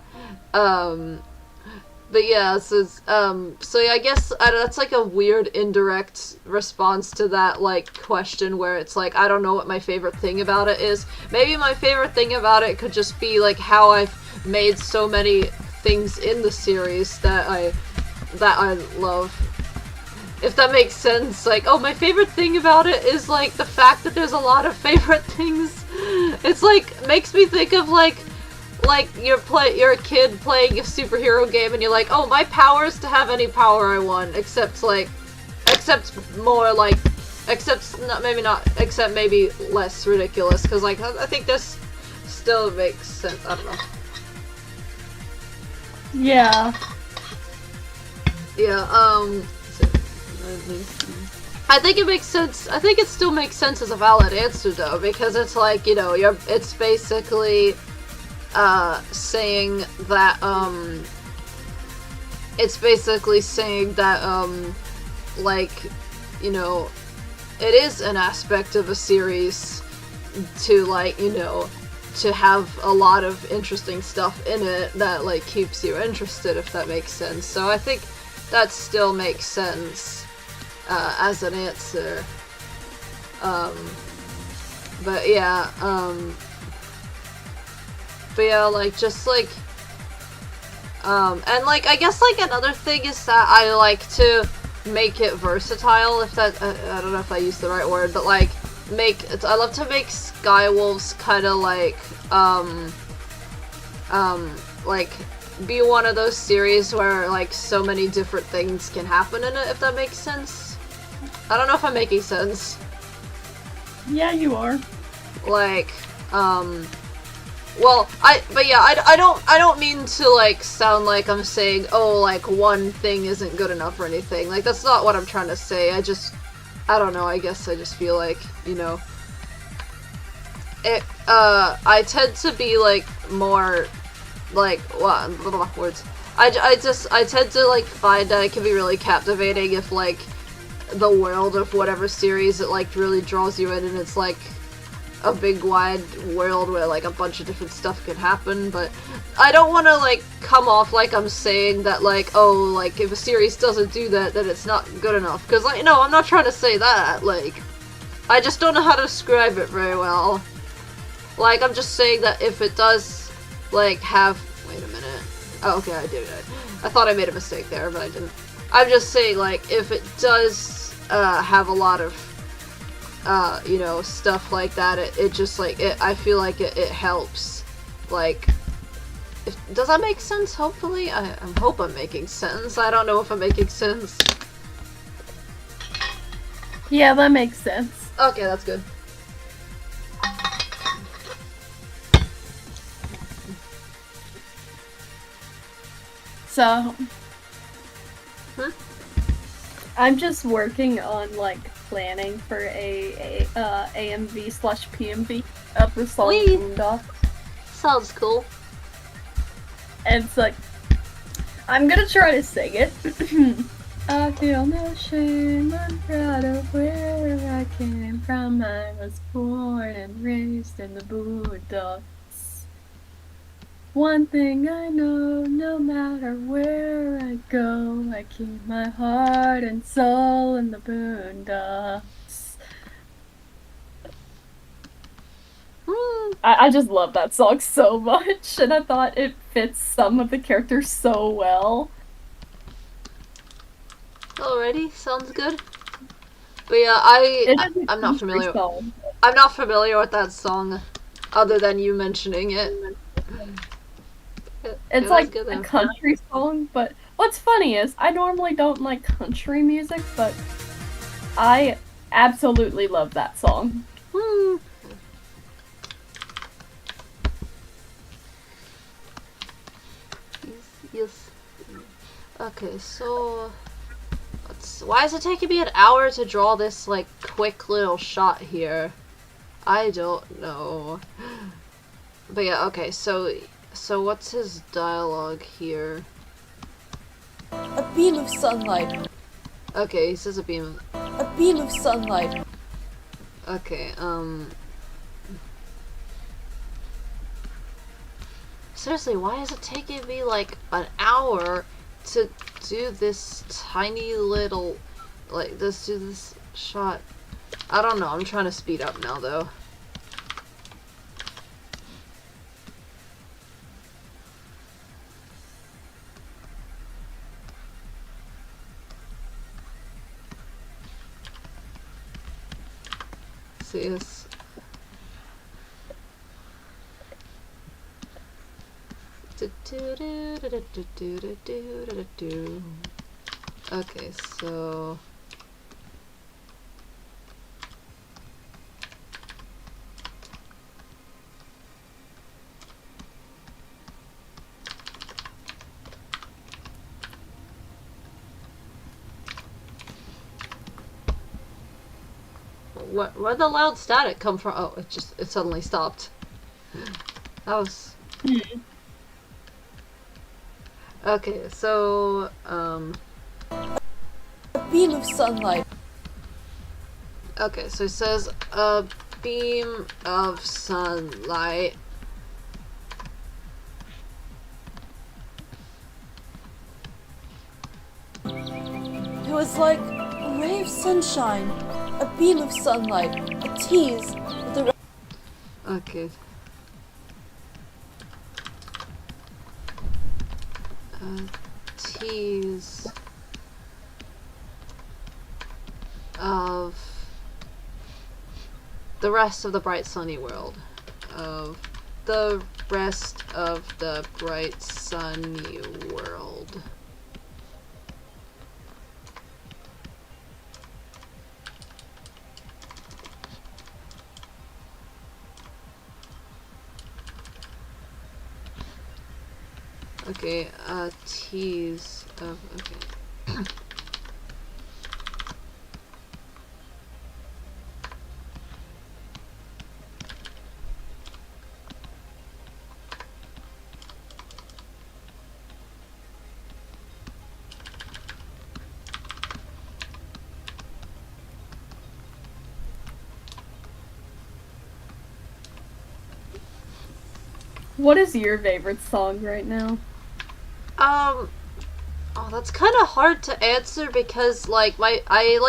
but yeah, so yeah, I guess that's like a weird indirect response to that like question where it's like I don't know what my favorite thing about it is. Maybe my favorite thing about it could just be like how I've made so many things in the series that I love. If that makes sense, like, oh, my favorite thing about it is like the fact that there's a lot of favorite things. It's like makes me think of like you're a kid playing a superhero game and you're like, oh, my power is to have any power I want, except maybe less ridiculous, because like I think this still makes sense. I don't know. Yeah. Yeah, I think it makes sense. I think it still makes sense as a valid answer though, because it's like, you know, it's basically saying that like, you know, it is an aspect of a series to like, you know, to have a lot of interesting stuff in it that like keeps you interested, if that makes sense. So I think that still makes sense as an answer. But yeah, like, just, like, and, like, I guess, like, another thing is that I like to make it versatile, if that, I don't know if I used the right word, but, like, I love to make Skywolves kind of, like, be one of those series where, like, so many different things can happen in it, if that makes sense. I don't know if I'm making sense. Yeah, you are. Like, well, I don't mean to, like, sound like I'm saying, oh, like, one thing isn't good enough or anything. Like, that's not what I'm trying to say. I don't know, I guess I just feel like, you know, I tend to be, like, more, like, what, words. I tend to, like, find that it can be really captivating if, like, the world of whatever series it, like, really draws you in, and it's, like, a big wide world where like a bunch of different stuff can happen, but I don't want to like come off like I'm saying that like, oh, like if a series doesn't do that, then it's not good enough, because like, no, I'm not trying to say that. Like, I just don't know how to describe it very well. Like, I'm just saying that if it does like have, wait a minute, oh, okay, I did it. I thought I made a mistake there, but I didn't. I'm just saying, like, if it does have a lot of you know, stuff like that, it just, like, I feel like it helps, like, does that make sense, hopefully? I hope I'm making sense. I don't know if I'm making sense. Yeah, that makes sense. Okay, that's good. So, I'm just working on, like, planning for a AMV/PMV of the song Wee. Boondock. Sounds cool. And it's like, I'm gonna try to sing it. I feel no shame, I'm proud of where I came from. I was born and raised in the Boondocks. One thing I know, no matter where I go, I keep my heart and soul in the Boondocks. I just love that song so much, and I thought it fits some of the characters so well. Alrighty, sounds good. But yeah, I'm not familiar. I'm not familiar with that song, other than you mentioning it. It's like a country song, but what's funny is I normally don't like country music, but I absolutely love that song. Yes. Okay, so why is it taking me an hour to draw this like quick little shot here? I don't know. But yeah, okay, so what's his dialogue here? A beam of sunlight. Okay, he says a beam. A beam of sunlight. Okay, seriously, why is it taking me like an hour to do this tiny little, like, do this shot? I don't know, I'm trying to speed up now though. See this? Okay, so where'd the loud static come from? Oh, it suddenly stopped. That was... Okay, so, A beam of sunlight. okay, so it says a beam of sunlight. It was like a ray of sunshine. A beam of sunlight. A tease. With the Okay. Tease of the rest of the bright sunny world. Of the rest of the bright sunny world. Okay, tease of, okay. What is your favorite song right now? Oh, that's kind of hard to answer because, like, I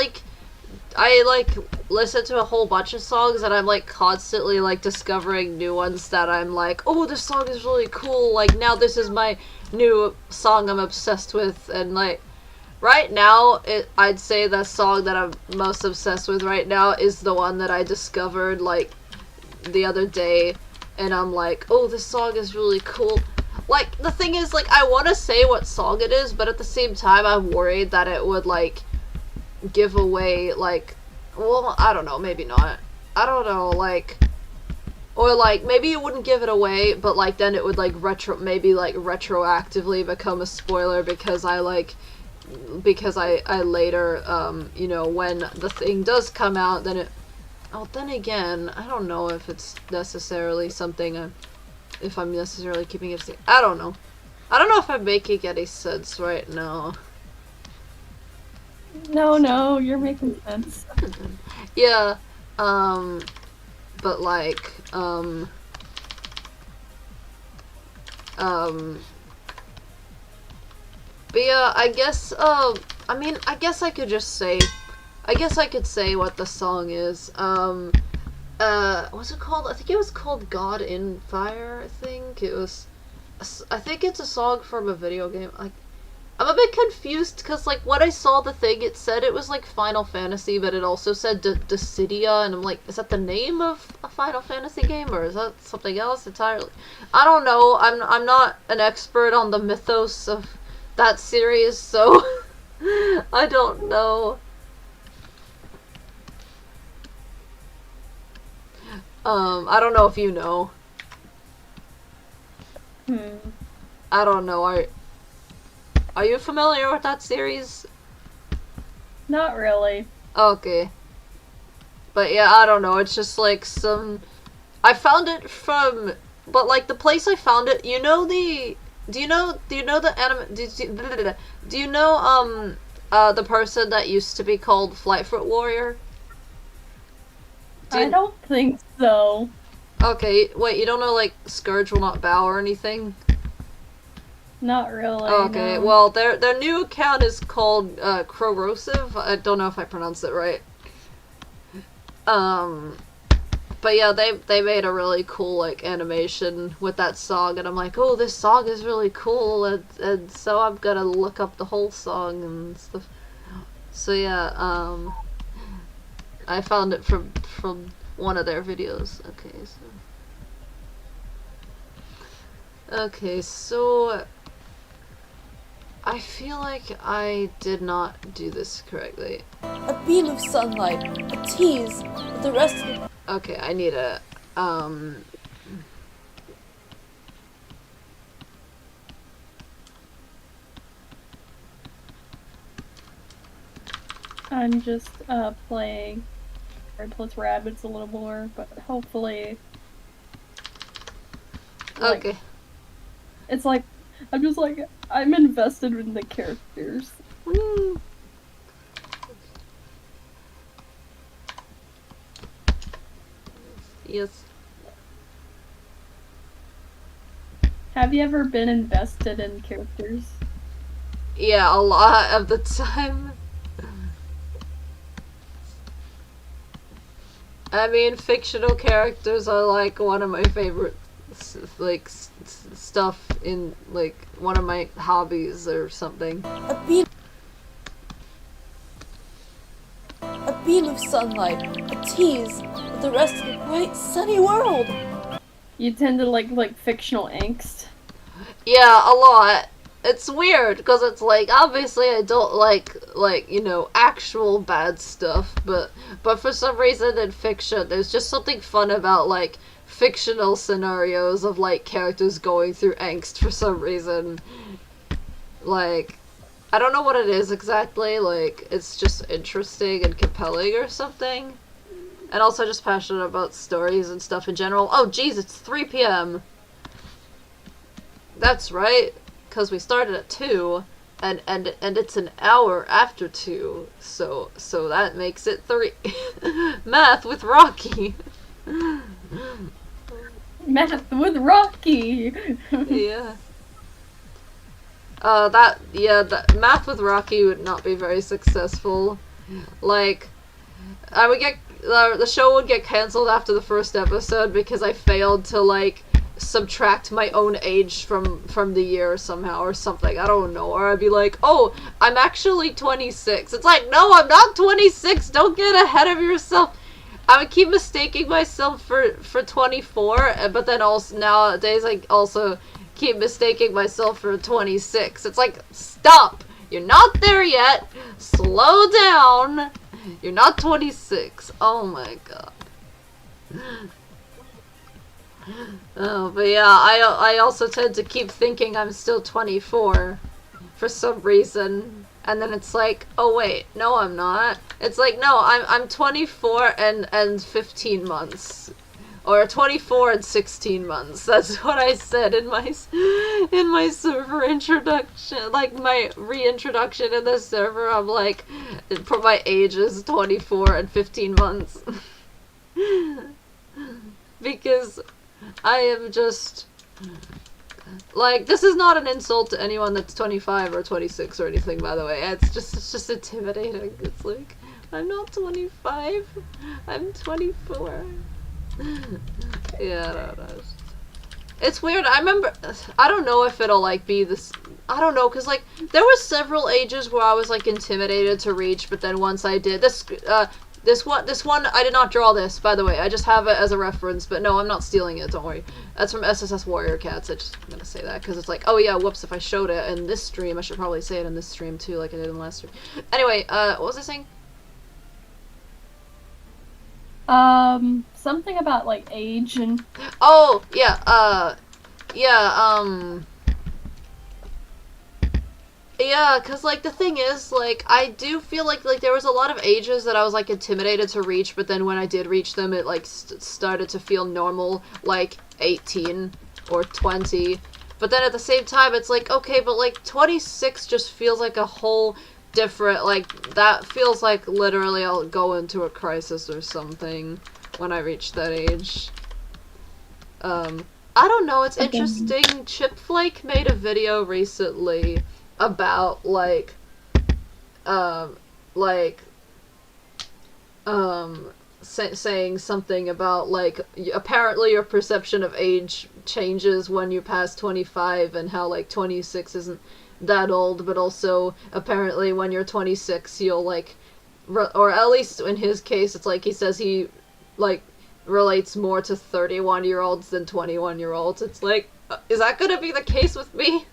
listen to a whole bunch of songs and I'm, like, constantly, like, discovering new ones that I'm like, oh, this song is really cool, like, now this is my new song I'm obsessed with, and, like, right now, I'd say the song that I'm most obsessed with right now is the one that I discovered, like, the other day, and I'm like, oh, this song is really cool. Like, the thing is, like, I want to say what song it is, but at the same time, I'm worried that it would, like, give away, like, well, I don't know, maybe not. I don't know, like, or, like, maybe it wouldn't give it away, but, like, then it would, like, retroactively become a spoiler because I later, you know, when the thing does come out, then it, oh, then again, I don't know if it's necessarily something if I'm necessarily keeping it. I don't know. I don't know if I'm making any sense right now. No, you're making sense. Yeah, but like, but yeah, I guess, I mean, I guess I could just say, I guess I could say what the song is. What's it called? I think it was called God in Fire, I think. It was, I think it's a song from a video game. Like, I'm a bit confused, because, like, when I saw the thing, it said it was, like, Final Fantasy, but it also said Dissidia, and I'm like, is that the name of a Final Fantasy game, or is that something else entirely? I don't know, I'm not an expert on the mythos of that series, so I don't know. I don't know if you know. I I don't know, Are you familiar with that series? Not really. Okay. But yeah, I don't know, it's just like some... I found it from... But like the place I found it, you know the... Do you know the anime... Do you know, the person that used to be called Flightfoot Warrior? I don't think so. Okay, wait, you don't know, like, Scourge Will Not Bow or anything? Not really. Okay, no. well, their new account is called, Corrosive. I don't know if I pronounced it right. But yeah, they made a really cool, like, animation with that song, and I'm like, oh, this song is really cool, and so I'm gonna look up the whole song and stuff. So yeah, I found it from one of their videos. Okay, so I feel like I did not do this correctly. A beam of sunlight, a tease, with the rest of the... Okay, I need a, I'm just playing Red plus Rabbits a little more, but hopefully. Like, okay. it's like I'm invested in the characters. Woo. Yes. Have you ever been invested in characters? Yeah, a lot of the time. I mean, fictional characters are like one of my favorite, like, stuff in, like, one of my hobbies or something. A beam of sunlight, a tease, with the rest of the bright, sunny world. You tend to like fictional angst. Yeah, a lot. It's weird, because it's like, obviously I don't like, you know, actual bad stuff, but for some reason in fiction, there's just something fun about, like, fictional scenarios of, like, characters going through angst for some reason. Like, I don't know what it is exactly, like, it's just interesting and compelling or something. And also just passionate about stories and stuff in general. Oh, jeez, it's 3 p.m. That's right. Because we started at 2, and it's an hour after 2, so that makes it 3. Math with Rocky. Math with Rocky. Yeah. That Math with Rocky would not be very successful. Like, I would get the show would get canceled after the first episode because I failed to, like, subtract my own age from the year somehow or something. I don't know. Or I'd be like, oh, I'm actually 26. It's like, no, I'm not 26. Don't get ahead of yourself. I would keep mistaking myself for 24, but then also nowadays I also keep mistaking myself for 26. It's like, stop. You're not there yet. Slow down. You're not 26. Oh my god. Oh, but yeah, I also tend to keep thinking I'm still 24 for some reason, and then it's like, oh wait, no I'm not. It's like, no, I'm 24 and 15 months, or 24 and 16 months. That's what I said in my server introduction, like my reintroduction in the server. I'm like, my age is 24 and 15 months because I am just, like, this is not an insult to anyone that's 25 or 26 or anything, by the way. It's just intimidating. It's like, I'm not 25, I'm 24. Yeah, I don't know. It's weird. I remember, I don't know if it'll, like, be this, I don't know, because, like, there were several ages where I was, like, intimidated to reach, but then once I did, this one, I did not draw this, by the way. I just have it as a reference, but no, I'm not stealing it, don't worry. That's from SSS Warrior Cats. I'm gonna say that, because it's like, oh yeah, whoops, if I showed it in this stream, I should probably say it in this stream, too, like I did in the last stream. Anyway, what was I saying? Something about, like, age and... Oh, yeah, Yeah, because, like, the thing is, like, I do feel like there was a lot of ages that I was, like, intimidated to reach, but then when I did reach them, it, like, started to feel normal, like, 18 or 20. But then at the same time, it's like, okay, but, like, 26 just feels like a whole different, like, that feels like literally I'll go into a crisis or something when I reach that age. I don't know, it's interesting. Chipflake made a video recently about, like, saying something about, like, apparently your perception of age changes when you pass 25, and how, like, 26 isn't that old, but also, apparently, when you're 26, you'll, like, or at least in his case, it's like he says he, like, relates more to 31-year-olds than 21-year-olds. It's like, is that gonna be the case with me?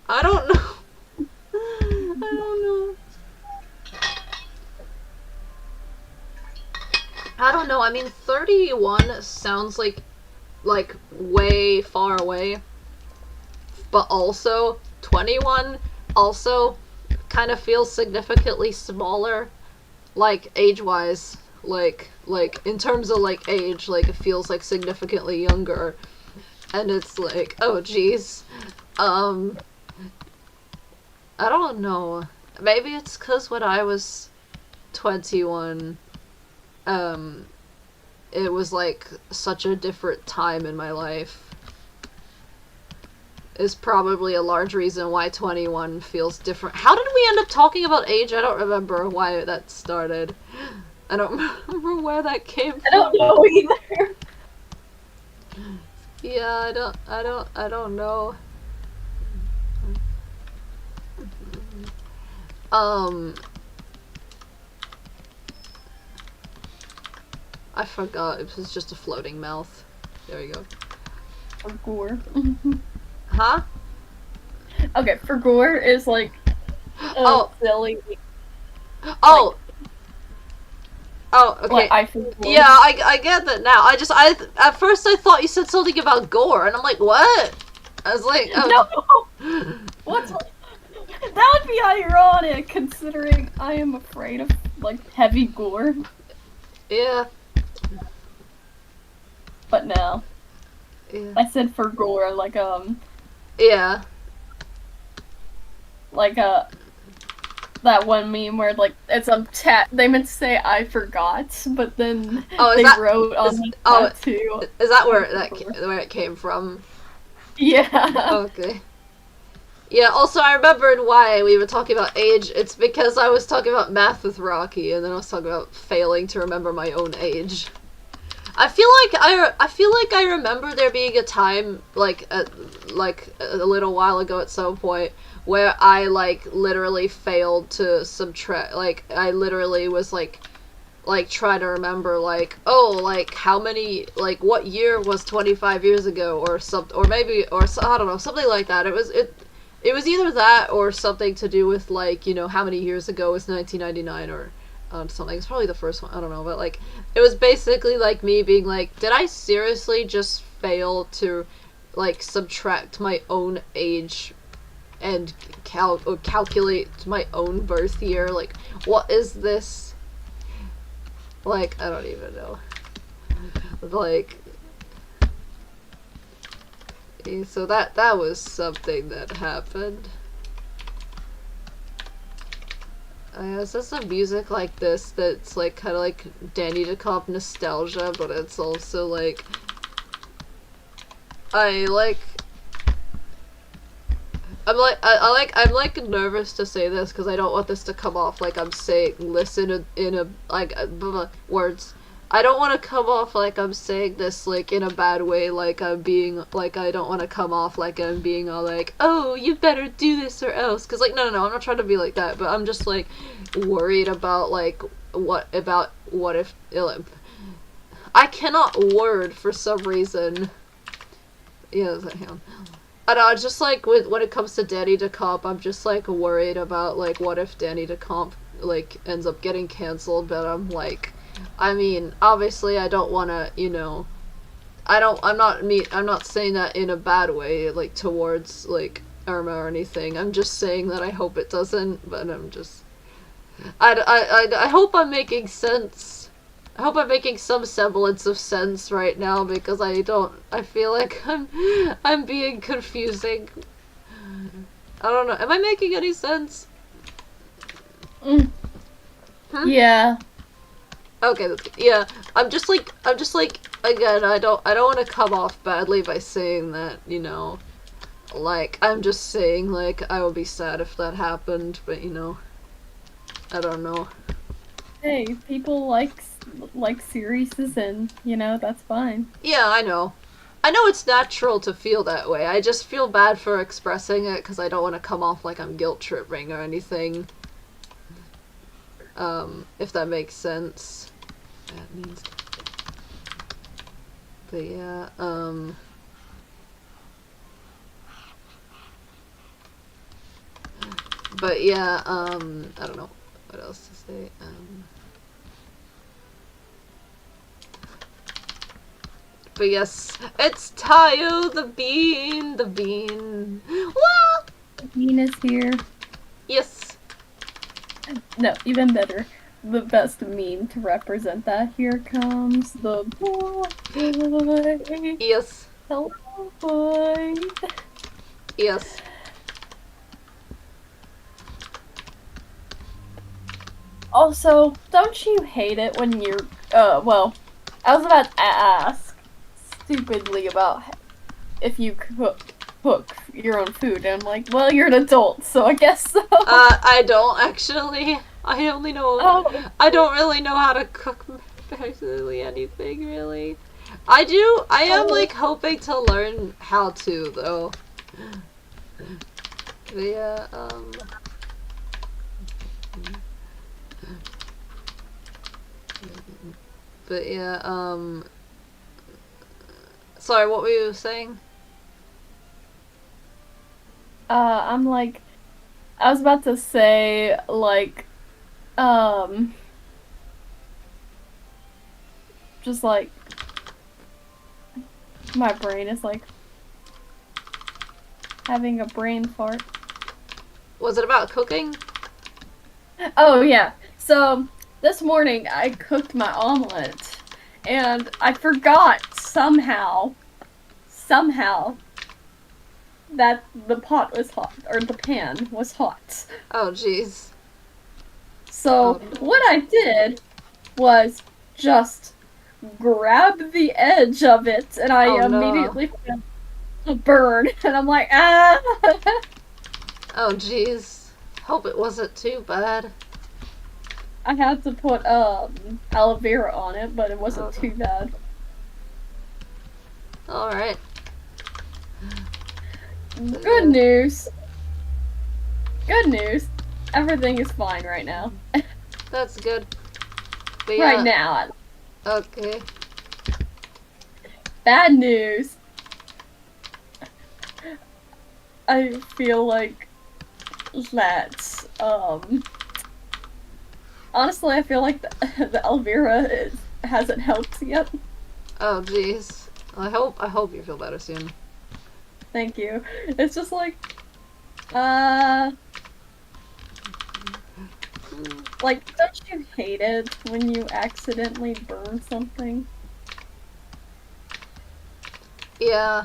I don't know. I don't know. I don't know. I mean, 31 sounds like way far away, but also 21 also kind of feels significantly smaller, like age-wise. Like in terms of like age, like it feels like significantly younger, and it's like, oh geez, I don't know. Maybe it's because when I was 21, it was like such a different time in my life. Is probably a large reason why 21 feels different. How did we end up talking about age? I don't remember why that started. I don't remember where that came from. I don't know either. Yeah, I don't know. I forgot. It was just a floating mouth. There you go. For gore. Huh? Okay, for gore is like silly. Oh. Oh, okay. Like, I feel gore. Yeah, I get that now. At first I thought you said something about gore, and I'm like, what? I was like, oh. No! What's... That would be ironic, considering I am afraid of, like, heavy gore. Yeah. But no. Yeah. I said for gore, like, Yeah. like, that one meme where, like, it's they meant to say I forgot, but then they wrote on the tattoo. Is that where it came from? Yeah. Okay. Yeah, also I remembered why we were talking about age. It's because I was talking about math with Rocky, and then I was talking about failing to remember my own age. I feel like I remember there being a time, like a little while ago at some point, where I, like, literally failed to subtract, like, I literally was, like, try to remember, like, oh, like, how many, like, what year was 25 years ago, or something, or maybe, or, I don't know, something like that. It was either that, or something to do with, like, you know, how many years ago was 1999, or something. It's probably the first one, I don't know, but, like, it was basically, like, me being like, did I seriously just fail to, like, subtract my own age and calculate my own birth year? Like, what is this? Like, I don't even know. Like, so that was something that happened. It's just some music like this that's, like, kind of like Danny DeCop nostalgia, but it's also, like, I'm nervous to say this because I don't want this to come off like I'm saying listen in a like words. I don't want to come off like I'm saying this, like, in a bad way, like I'm being, like, I don't want to come off like I'm being all like, oh, you better do this or else, because, like, no, I'm not trying to be like that, but I'm just, like, worried about, like, what if, I cannot word for some reason. Yeah, hang on. I don't know, just, like, when it comes to Danny DeCop, I'm just, like, worried about, like, what if Danny DeCop, like, ends up getting cancelled, but I'm, like, I mean, obviously I don't want to, you know, I'm not saying that in a bad way, like, towards, like, Irma or anything. I'm just saying that I hope it doesn't, but I'm just... I hope I'm making sense. I hope I'm making some semblance of sense right now, because I feel like I'm being confusing. I don't know. Am I making any sense? Mm. Hmm? Yeah. Okay, yeah. I'm just like, again, I don't want to come off badly by saying that, you know, like, I'm just saying, like, I would be sad if that happened, but, you know, I don't know. Hey, people like series, and you know that's fine. Yeah, I know. I know it's natural to feel that way. I just feel bad for expressing it because I don't want to come off like I'm guilt tripping or anything. If that makes sense. That means. But yeah, But yeah, I don't know what else to say. But yes, it's Tayo the bean, the bean. Wah! Bean is here. Yes. No, even better. The best meme to represent that. Here comes the boy. Yes. Hello, boy. Yes. Also, don't you hate it when you're, well, I was about to ask stupidly about if you cook your own food, and I'm like, well, you're an adult, so I guess so. I don't actually. I only know. Oh. I don't really know how to cook basically anything, really. I do. I am, like, hoping to learn how to, though. But yeah, But yeah, sorry, what were you saying? I'm like, I was about to say, like, just like, my brain is like, having a brain fart. Was it about cooking? Oh, yeah. So, this morning I cooked my omelet, and I forgot somehow, that the pot was hot, or the pan was hot. Oh, jeez. So, what I did was just grab the edge of it, and I immediately felt a burn, and I'm like, ah! Oh, jeez. Hope it wasn't too bad. I had to put aloe vera on it, but it wasn't too bad. Alright. Good news. Good news. Everything is fine right now. That's good. But yeah, Right now. Okay. Bad news. I feel like that, honestly, I feel like the aloe vera hasn't helped yet. Oh, jeez. I hope you feel better soon. Thank you. It's just like, like, don't you hate it when you accidentally burn something? Yeah.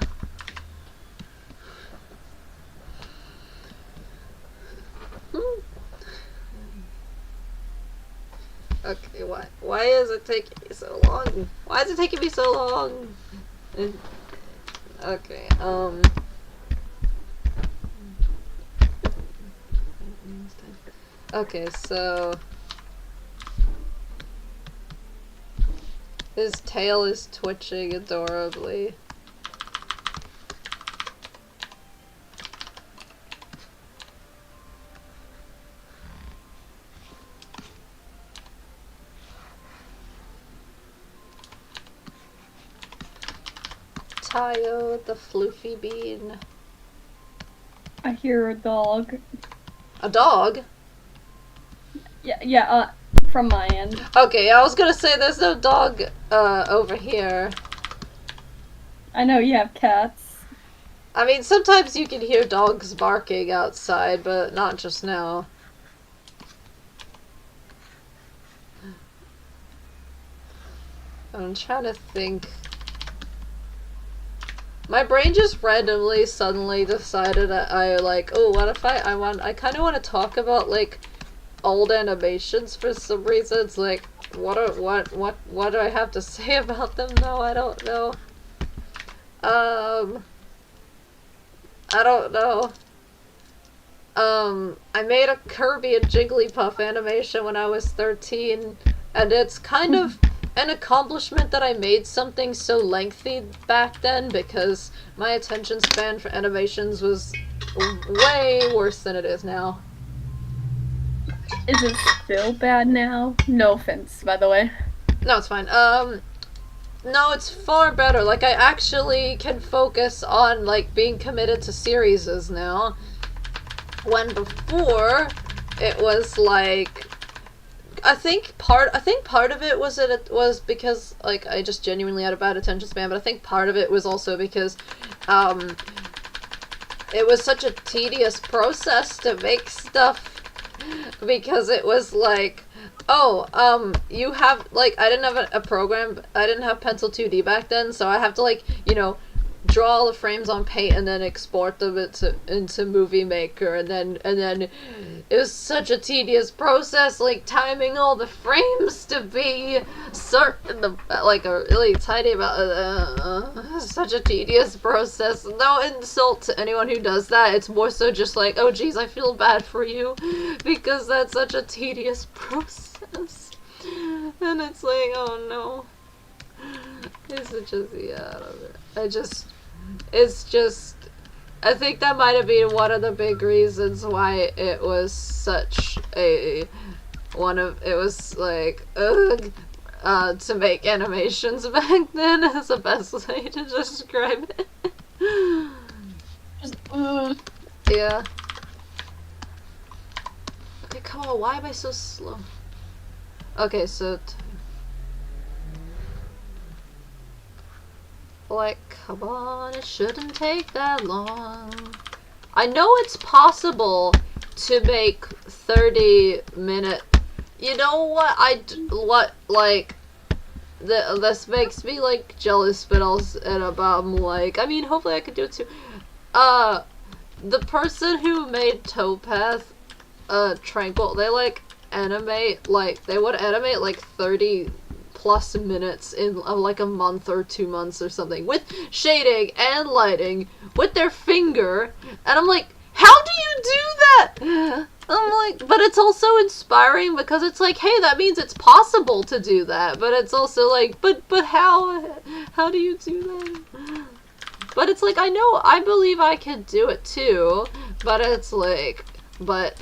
Okay, why is it taking me so long? Why is it taking me so long? Okay, okay, so his tail is twitching adorably. Tayo, the floofy bean. I hear a dog. A dog? Yeah, from my end. Okay, I was gonna say there's no dog, over here. I know you have cats. I mean, sometimes you can hear dogs barking outside, but not just now. I'm trying to think. My brain just randomly suddenly decided that I like, oh, what if I kind of want to talk about like old animations for some reason. It's like, what do I have to say about them? No, I don't know. I don't know. I made a Kirby and Jigglypuff animation when I was 13, and it's kind of an accomplishment that I made something so lengthy back then, because my attention span for animations was way worse than it is now. Is it still bad now? No offense, by the way. No, it's fine. No, it's far better. Like, I actually can focus on, like, being committed to series now. When before, it was like, I think part of it was that it was because, like, I just genuinely had a bad attention span, but I think part of it was also because, it was such a tedious process to make stuff, because it was like, oh, you have, like, I didn't have a program, I didn't have Pencil 2D back then, so I have to, like, you know, draw all the frames on Paint and then export them into Movie Maker, and then it was such a tedious process, like timing all the frames to be certain, like a really tiny amount. Such a tedious process. No insult to anyone who does that. It's more so just like, oh geez, I feel bad for you because that's such a tedious process. And it's like, oh no. It's just, yeah, I don't know. It's just, I think that might have been one of the big reasons why it was such a, it was like, ugh, to make animations back then is the best way to describe it. Just, Yeah. Okay, come on, why am I so slow? Okay, so, like, come on, it shouldn't take that long. I know it's possible to make 30-minute. You know what? Like, this makes me like jealous, but also I'm like, I mean, hopefully I could do it too. The person who made Towpath, Tranquil, they like animate, like they would animate like 30+ minutes in like a month or 2 months or something with shading and lighting with their finger, and I'm like, how do you do that? I'm like, but it's also inspiring because it's like, hey, that means it's possible to do that, but it's also like, but how do you do that? But it's like, I believe I can do it too, but it's like, but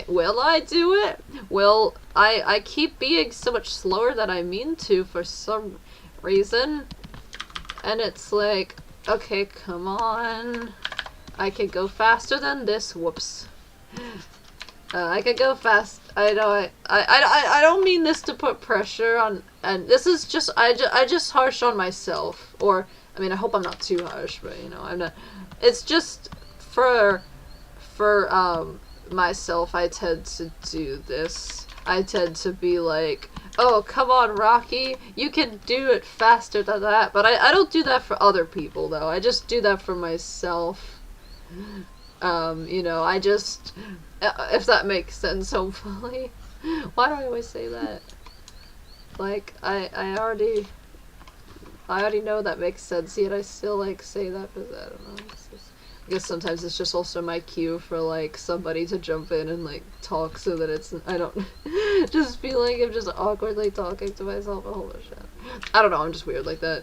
will I do it? Will I keep being so much slower than I mean to for some reason, and it's like, okay, come on, I could go faster than this. Whoops. I could go fast. I know. I don't mean this to put pressure on, and this is just I just harsh on myself, or I mean, I hope I'm not too harsh, but you know, I'm not. It's just for myself. I tend to do this. I tend to be like, oh, come on, Rocky, you can do it faster than that. But I don't do that for other people, though. I just do that for myself. You know, I just, if that makes sense, hopefully. Why do I always say that? Like, I already know that makes sense, yet I still, like, say that, but I don't know. I guess sometimes it's just also my cue for, like, somebody to jump in and, like, talk so that it's, I don't just feel like I'm just awkwardly talking to myself a whole bunch of shit. I don't know, I'm just weird like that.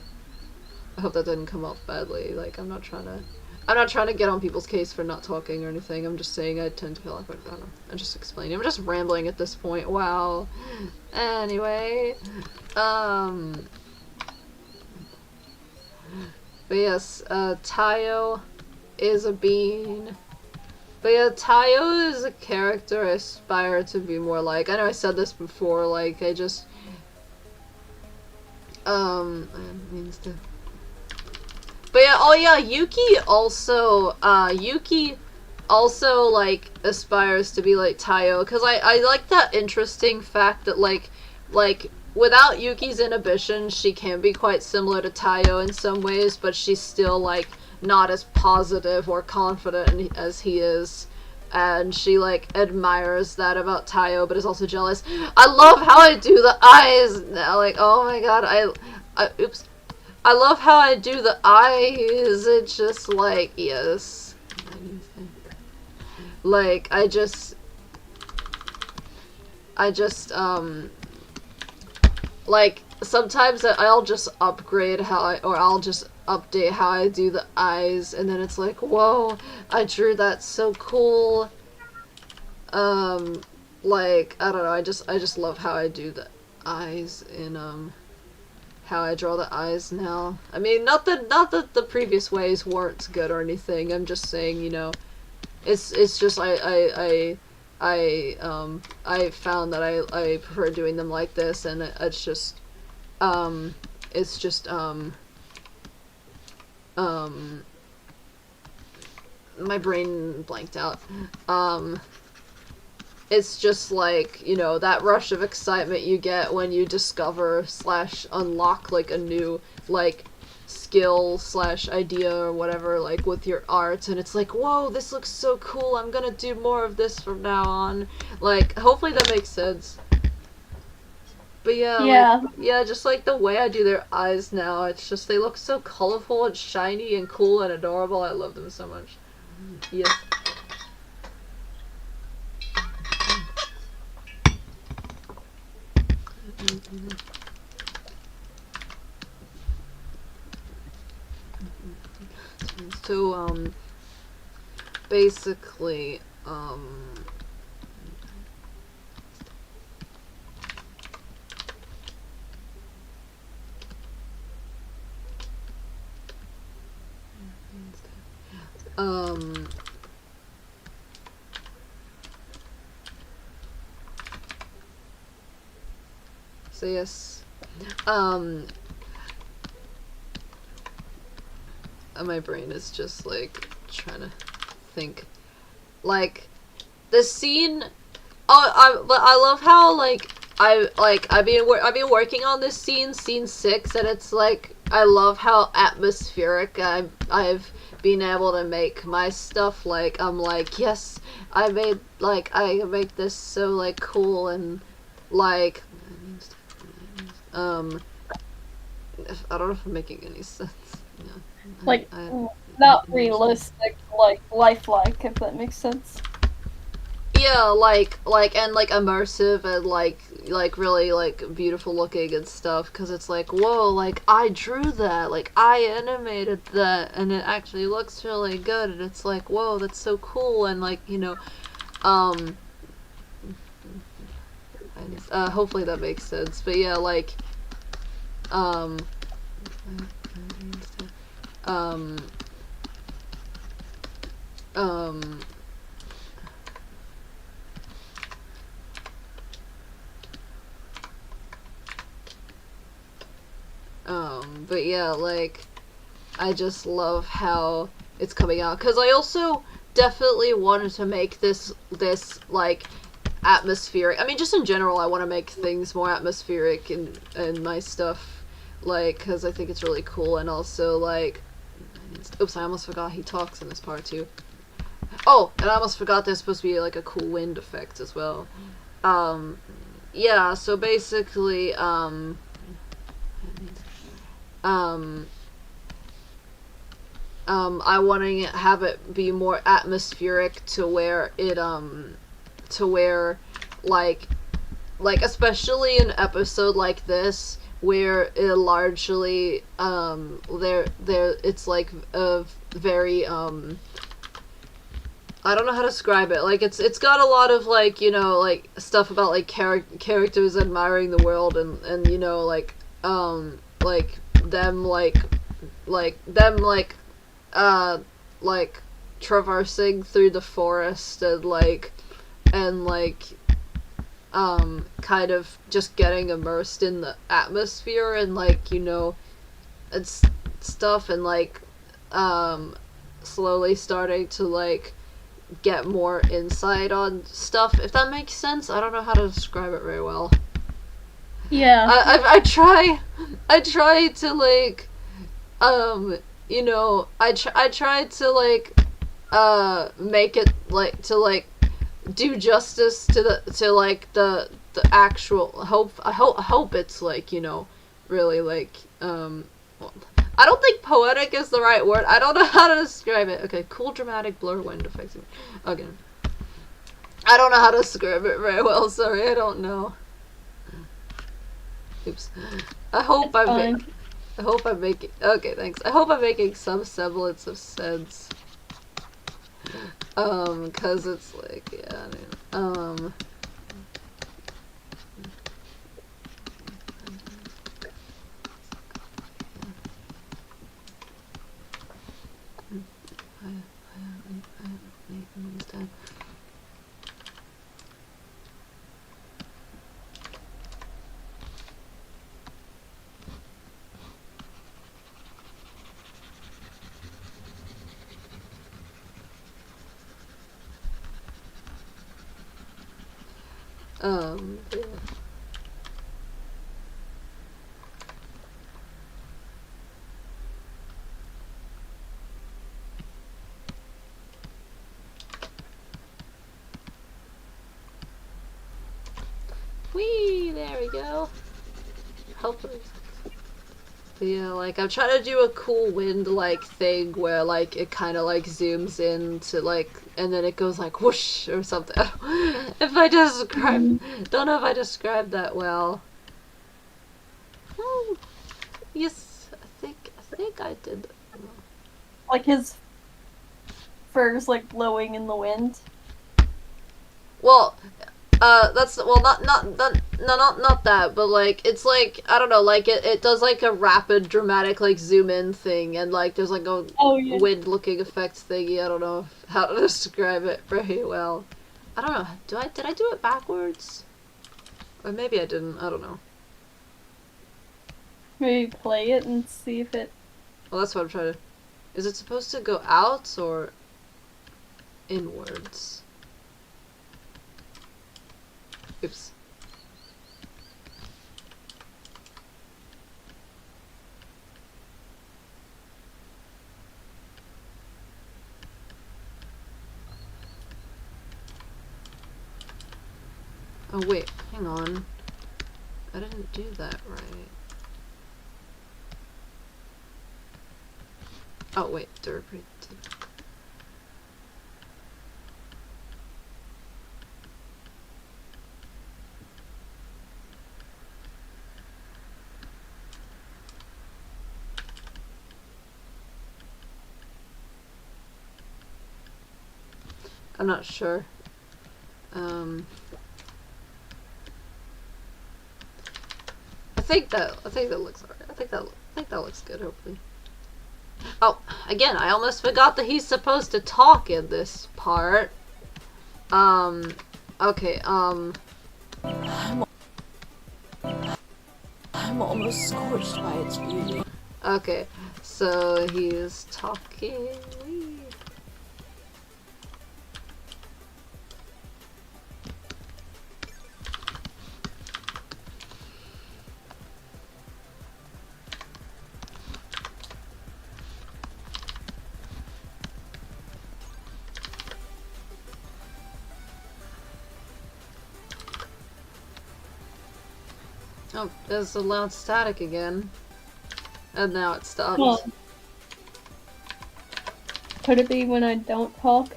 I hope that didn't come off badly. Like, I'm not trying to get on people's case for not talking or anything. I'm just saying I tend to feel awkward. I don't know. I'm just explaining. I'm just rambling at this point. Wow. Anyway. But yes, Tayo is a bean. But yeah, Tayo is a character I aspire to be more like. I know I said this before, like, I just... But yeah, oh yeah, Yuki also, like, aspires to be like Tayo, because I like that interesting fact that, like, without Yuki's inhibition, she can be quite similar to Tayo in some ways, but she's still, like, not as positive or confident as he is. And she, like, admires that about Tayo, but is also jealous. I love how I do the eyes now, like, oh my god, oops. I love how I do the eyes, it's just like, yes. Like, like, sometimes I'll just upgrade I'll just update how I do the eyes, and then it's like, whoa, I drew that so cool. Like, I don't know, I just love how I do the eyes in, how I draw the eyes now. I mean, not that the previous ways weren't good or anything, I'm just saying, you know, it's just, I found that I prefer doing them like this, and it's just, my brain blanked out. It's just like, you know, that rush of excitement you get when you discover / unlock, like, a new, like, skill / idea or whatever, like, with your art, and it's like, whoa, this looks so cool, I'm gonna do more of this from now on. Like, hopefully that makes sense. But yeah, Yeah. like, yeah, just like the way I do their eyes now, it's just, they look so colorful and shiny and cool and adorable. I love them so much. Yes. So, basically, so yes, my brain is just, like, trying to think. Like, the scene, I love how, like, I've been working on this scene 6, and it's like, I love how atmospheric I've been able to make my stuff. Like, I'm like, yes, I make this so, like, cool, and, like, I don't know if I'm making any sense. Yeah. Like, not realistic, like, lifelike, if that makes sense. Yeah, like immersive and, like, really, like, beautiful looking and stuff, because it's like, whoa, like, I drew that, like, I animated that, and it actually looks really good, and it's like, whoa, that's so cool, and, like, you know, hopefully that makes sense, but yeah, like, but yeah, like, I just love how it's coming out, because I also definitely wanted to make this, like, atmospheric. I mean, just in general, I want to make things more atmospheric in my stuff, like, because I think it's really cool, and also, like, oops, I almost forgot he talks in this part, too. Oh, and I almost forgot there's supposed to be, like, a cool wind effect as well. Yeah, so basically, I want to have it be more atmospheric to where it, like, especially an episode like this, where it largely, it's, like, a very, I don't know how to describe it, like, it's got a lot of, like, you know, like, stuff about, like, characters admiring the world, and, you know, like, them, like, traversing through the forest, and, kind of just getting immersed in the atmosphere, and, like, you know, and stuff, and, like, slowly starting to, like, get more insight on stuff, if that makes sense. I don't know how to describe it very well. Yeah. I try to, like, you know, I try to, like, make it, like, to, like, do justice to the actual hope. I hope it's, like, you know, really, like, well, I don't think poetic is the right word. I don't know how to describe it. Okay, cool, dramatic, blur, wind effects. Okay. I don't know how to describe it very well, sorry, I don't know. Oops. I hope I'm making... Okay, thanks. I hope I'm making some semblance of sense. Cause it's like, yeah, yeah. Whee! There we go. Hopefully. Yeah, like, I'm trying to do a cool wind, like, thing where, like, it kind of, like, zooms in to, like, and then it goes, like, whoosh, or something. If I describe... Don't know if I described that well. Yes, I think I did. Like his fur's like blowing in the wind. Well, that's, well, not that, but, like, it's, like, I don't know, like, it does, like, a rapid, dramatic, like, zoom in thing, and, like, there's, like, a wind-looking effects thingy. I don't know how to describe it very well. I don't know, did I do it backwards? Or maybe I didn't, I don't know. Maybe play it and see if it... Well, that's what I'm trying to... Is it supposed to go out, or inwards? Oops. Oh wait, hang on. I didn't do that right. Oh wait, derpy. I'm not sure. I think that looks alright. I think that looks good, hopefully. Oh, again, I almost forgot that he's supposed to talk in this part. Okay, I'm almost scorched by its beauty. okay, so he's talking. Oh, there's a loud static again. And now it stopped. Huh. Could it be when I don't talk?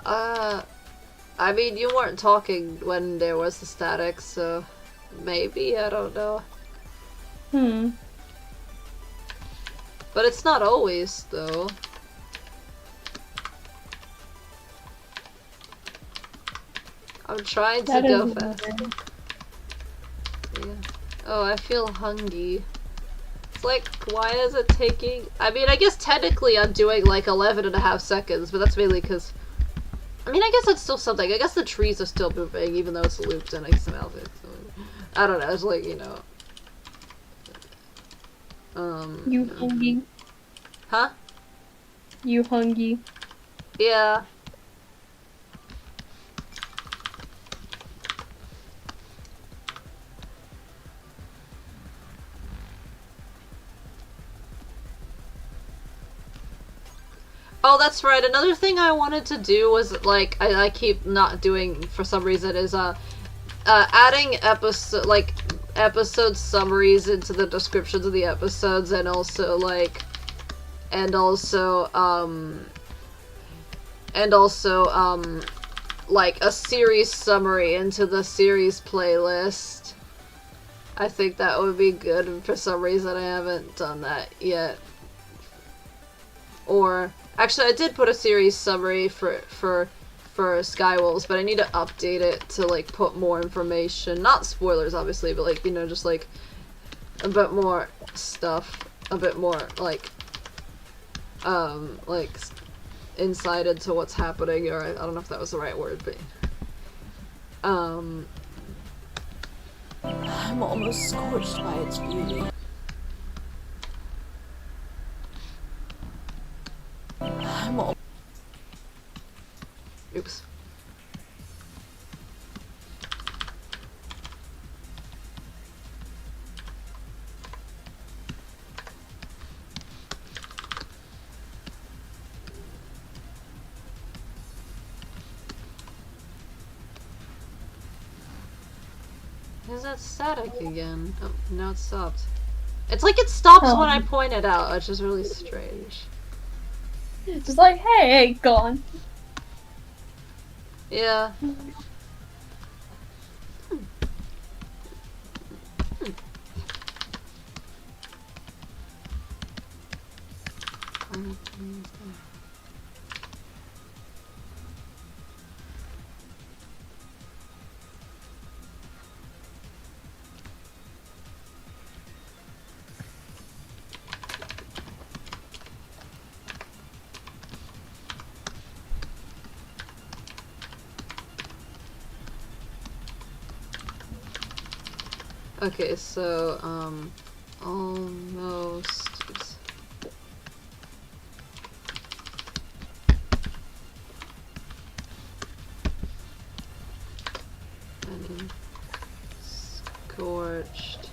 I mean, you weren't talking when there was the static, so maybe, I don't know. But it's not always, though. I'm trying to go fast. Yeah. Oh, I feel hungry. It's like, why is it taking... I mean, I guess technically I'm doing like 11.5 seconds, but that's mainly because... I mean, I guess that's still something. I guess the trees are still moving, even though it's looped and I smell it. So, I don't know, it's like, you know... You hungry? Huh? You hungry? Yeah. Oh, that's right. Another thing I wanted to do was, like, I keep not doing for some reason is, adding episode summaries into the descriptions of the episodes, and also, like, like, a series summary into the series playlist. I think that would be good, and for some reason I haven't done that yet. Or, actually I did put a series summary for Skywolves, but I need to update it to, like, put more information. Not spoilers, obviously, but, like, you know, just, like, a bit more stuff. A bit more, like, insight into what's happening, or I don't know if that was the right word, but, I'm almost scorched by its beauty. oops. Is that static again? Oh, now it stopped. It's like it stops when I point it out, which is really strange. Just like, hey, gone. Yeah. Okay, so, almost... Oops. And scorched.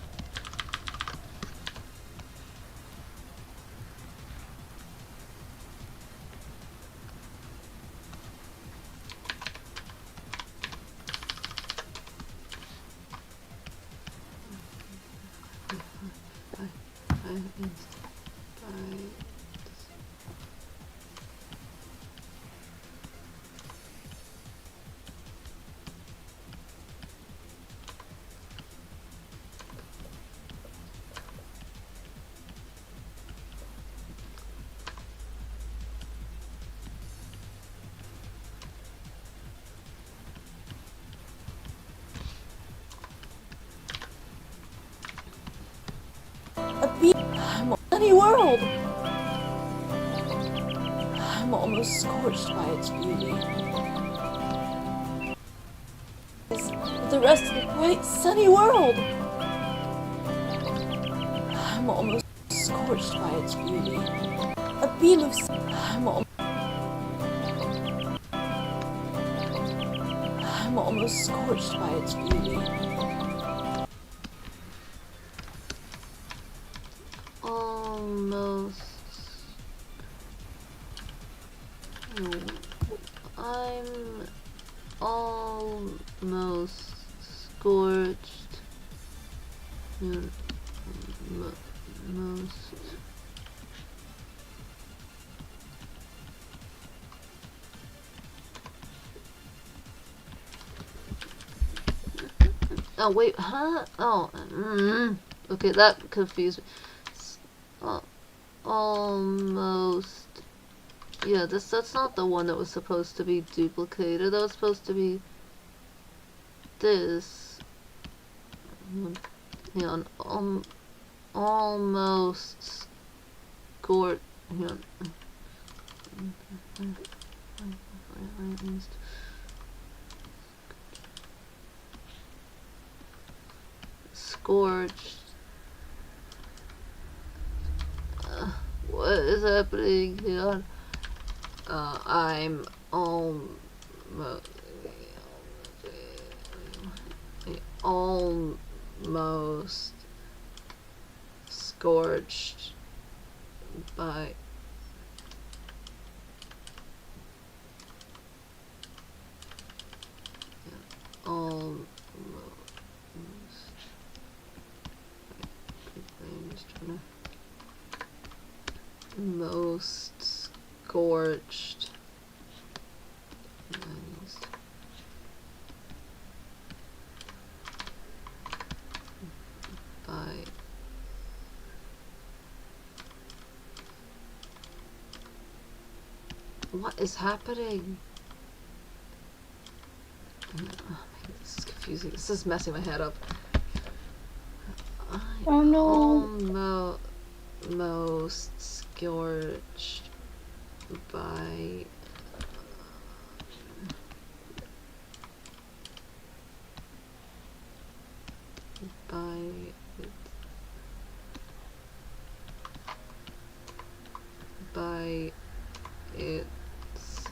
I'm sunny world. I'm almost scorched by its beauty. With the rest of the bright sunny world. I'm almost scorched by its beauty. A beam of I'm almost scorched by its beauty. Almost. I'm almost scorched. Most. Oh wait, huh? Oh, okay, that confused me. Almost. Yeah, that's not the one that was supposed to be duplicated. That was supposed to be this. Yeah, almost scored. Yeah. Scorched. What is is happening here? I'm almost scorched by almost. I'm just trying to most scorched by what is happening? This is confusing. This is messing my head up. Oh no. Almost scorched by its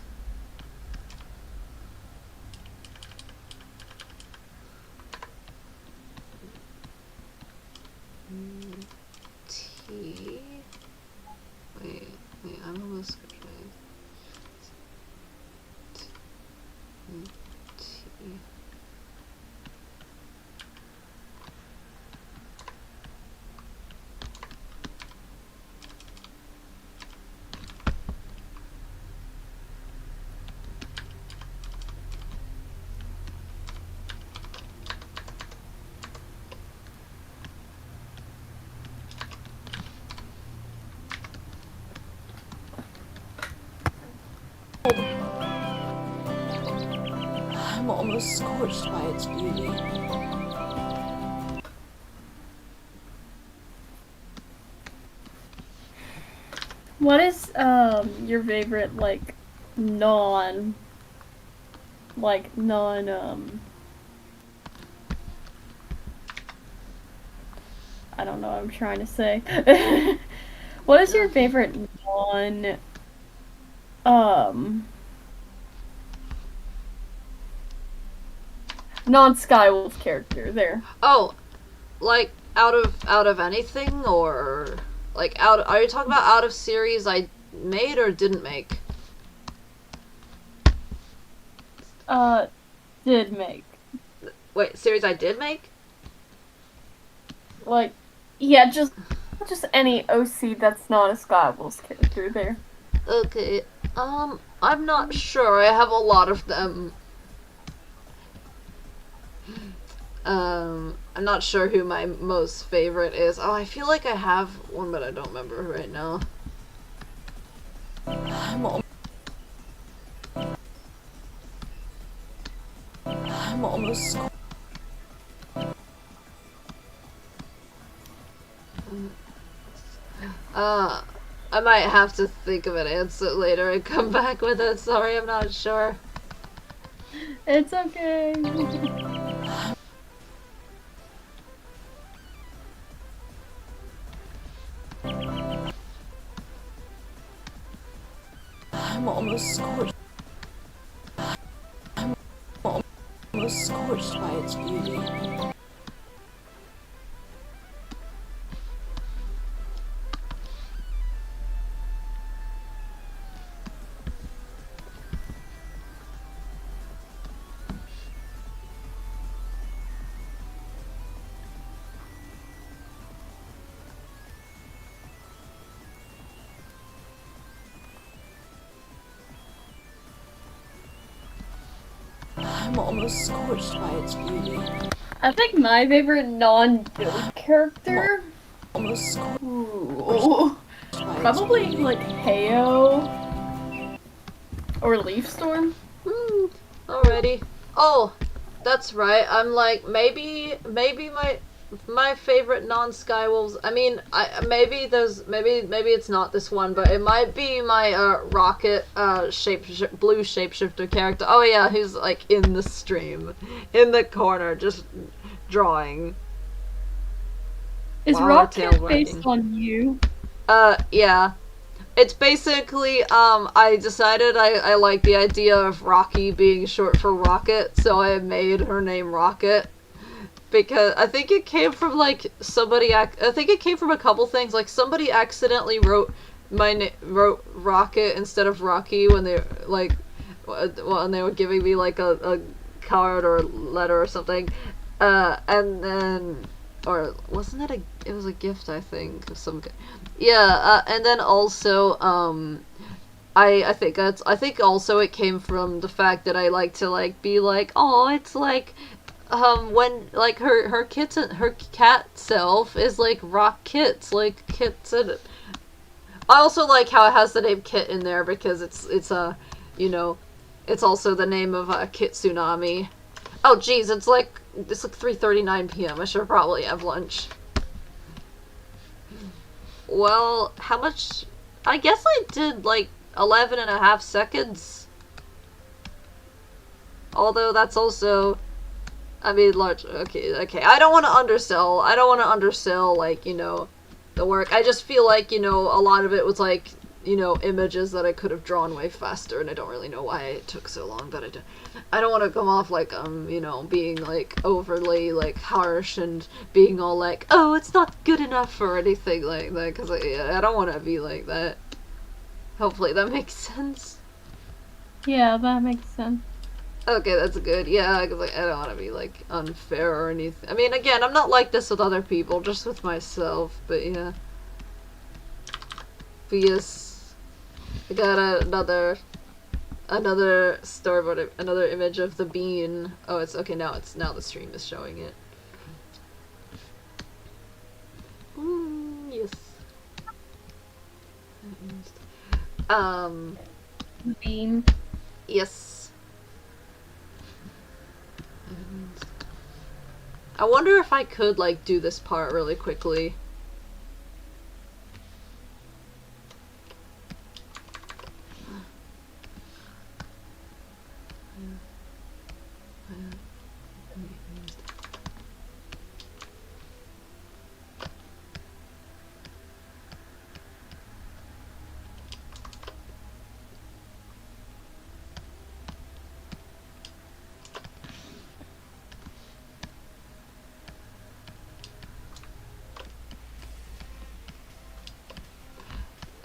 tea. Wait, I'm almost trying. Tea. I'm almost scorched by its beauty. What is your favorite non I don't know what I'm trying to say. What is your favorite non-Skywolf character there? Oh, like out of anything, or like are you talking about out of series I made or didn't make? Did make. Wait, series I did make? Like, yeah, just any OC that's not a Skywolf character there. Okay, I'm not sure. I have a lot of them. I'm not sure who my most favorite is. Oh, I feel like I have one, but I don't remember right now. I'm almost I might have to think of an answer later and come back with it. Sorry, I'm not sure. It's okay. I'm almost scorched. I'm almost scorched by its beauty. I'm almost scorched by its beauty. I think my favorite non-build character, Almost scorched ooh, by its probably beauty. like Heyo or Leafstorm. Alrighty. Oh, that's right. I'm like maybe my favorite non-Skywolves. I mean, maybe it's not this one, but it might be my Rocket blue shapeshifter character. Oh yeah, who's like in the stream, in the corner, just drawing. Is While our tail Rocket wagging. based on you? Yeah. It's basically, I decided I like the idea of Rocky being short for Rocket, so I made her name Rocket. Because I think it came from, like, I think it came from a couple things. Like, somebody accidentally wrote wrote Rocket instead of Rocky when they, like, when they were giving me, like, a card or a letter or something. And then, or wasn't it it was a gift, I think, of some kind. Yeah, and then also, I think also it came from the fact that I like to, like, be like, oh, it's like, when, like, her cat self is, like, Rock Kits, like, Kits, and I also like how it has the name Kit in there, because it's you know, it's also the name of a Kit Tsunami. Oh, jeez, it's like 3:39 p.m. I should probably have lunch. Well, how much? I guess I did, like, 11.5 seconds. Although that's also, I mean, large. Okay. I don't want to undersell, like, you know, the work. I just feel like, you know, a lot of it was, like, you know, images that I could have drawn way faster, and I don't really know why it took so long, but I don't want to come off like, you know, being, like, overly, like, harsh and being all like, oh, it's not good enough or anything like that, because I don't want to be like that. Hopefully that makes sense. Yeah, that makes sense. Okay, that's good. Yeah, because, like, I don't want to be, like, unfair or anything. I mean, again, I'm not like this with other people, just with myself, but yeah. But yes, I got another storyboard, another image of the bean. Oh, it's okay now. Now the stream is showing it. Yes. Bean. Yes. I wonder if I could, like, do this part really quickly.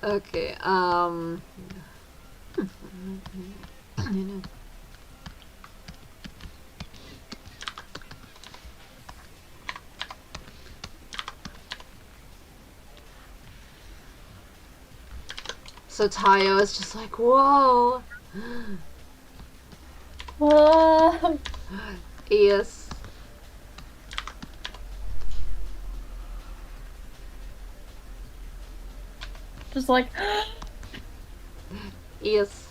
Okay, so Tayo is just like, whoa. Whoa. Yes. Just like, Yes.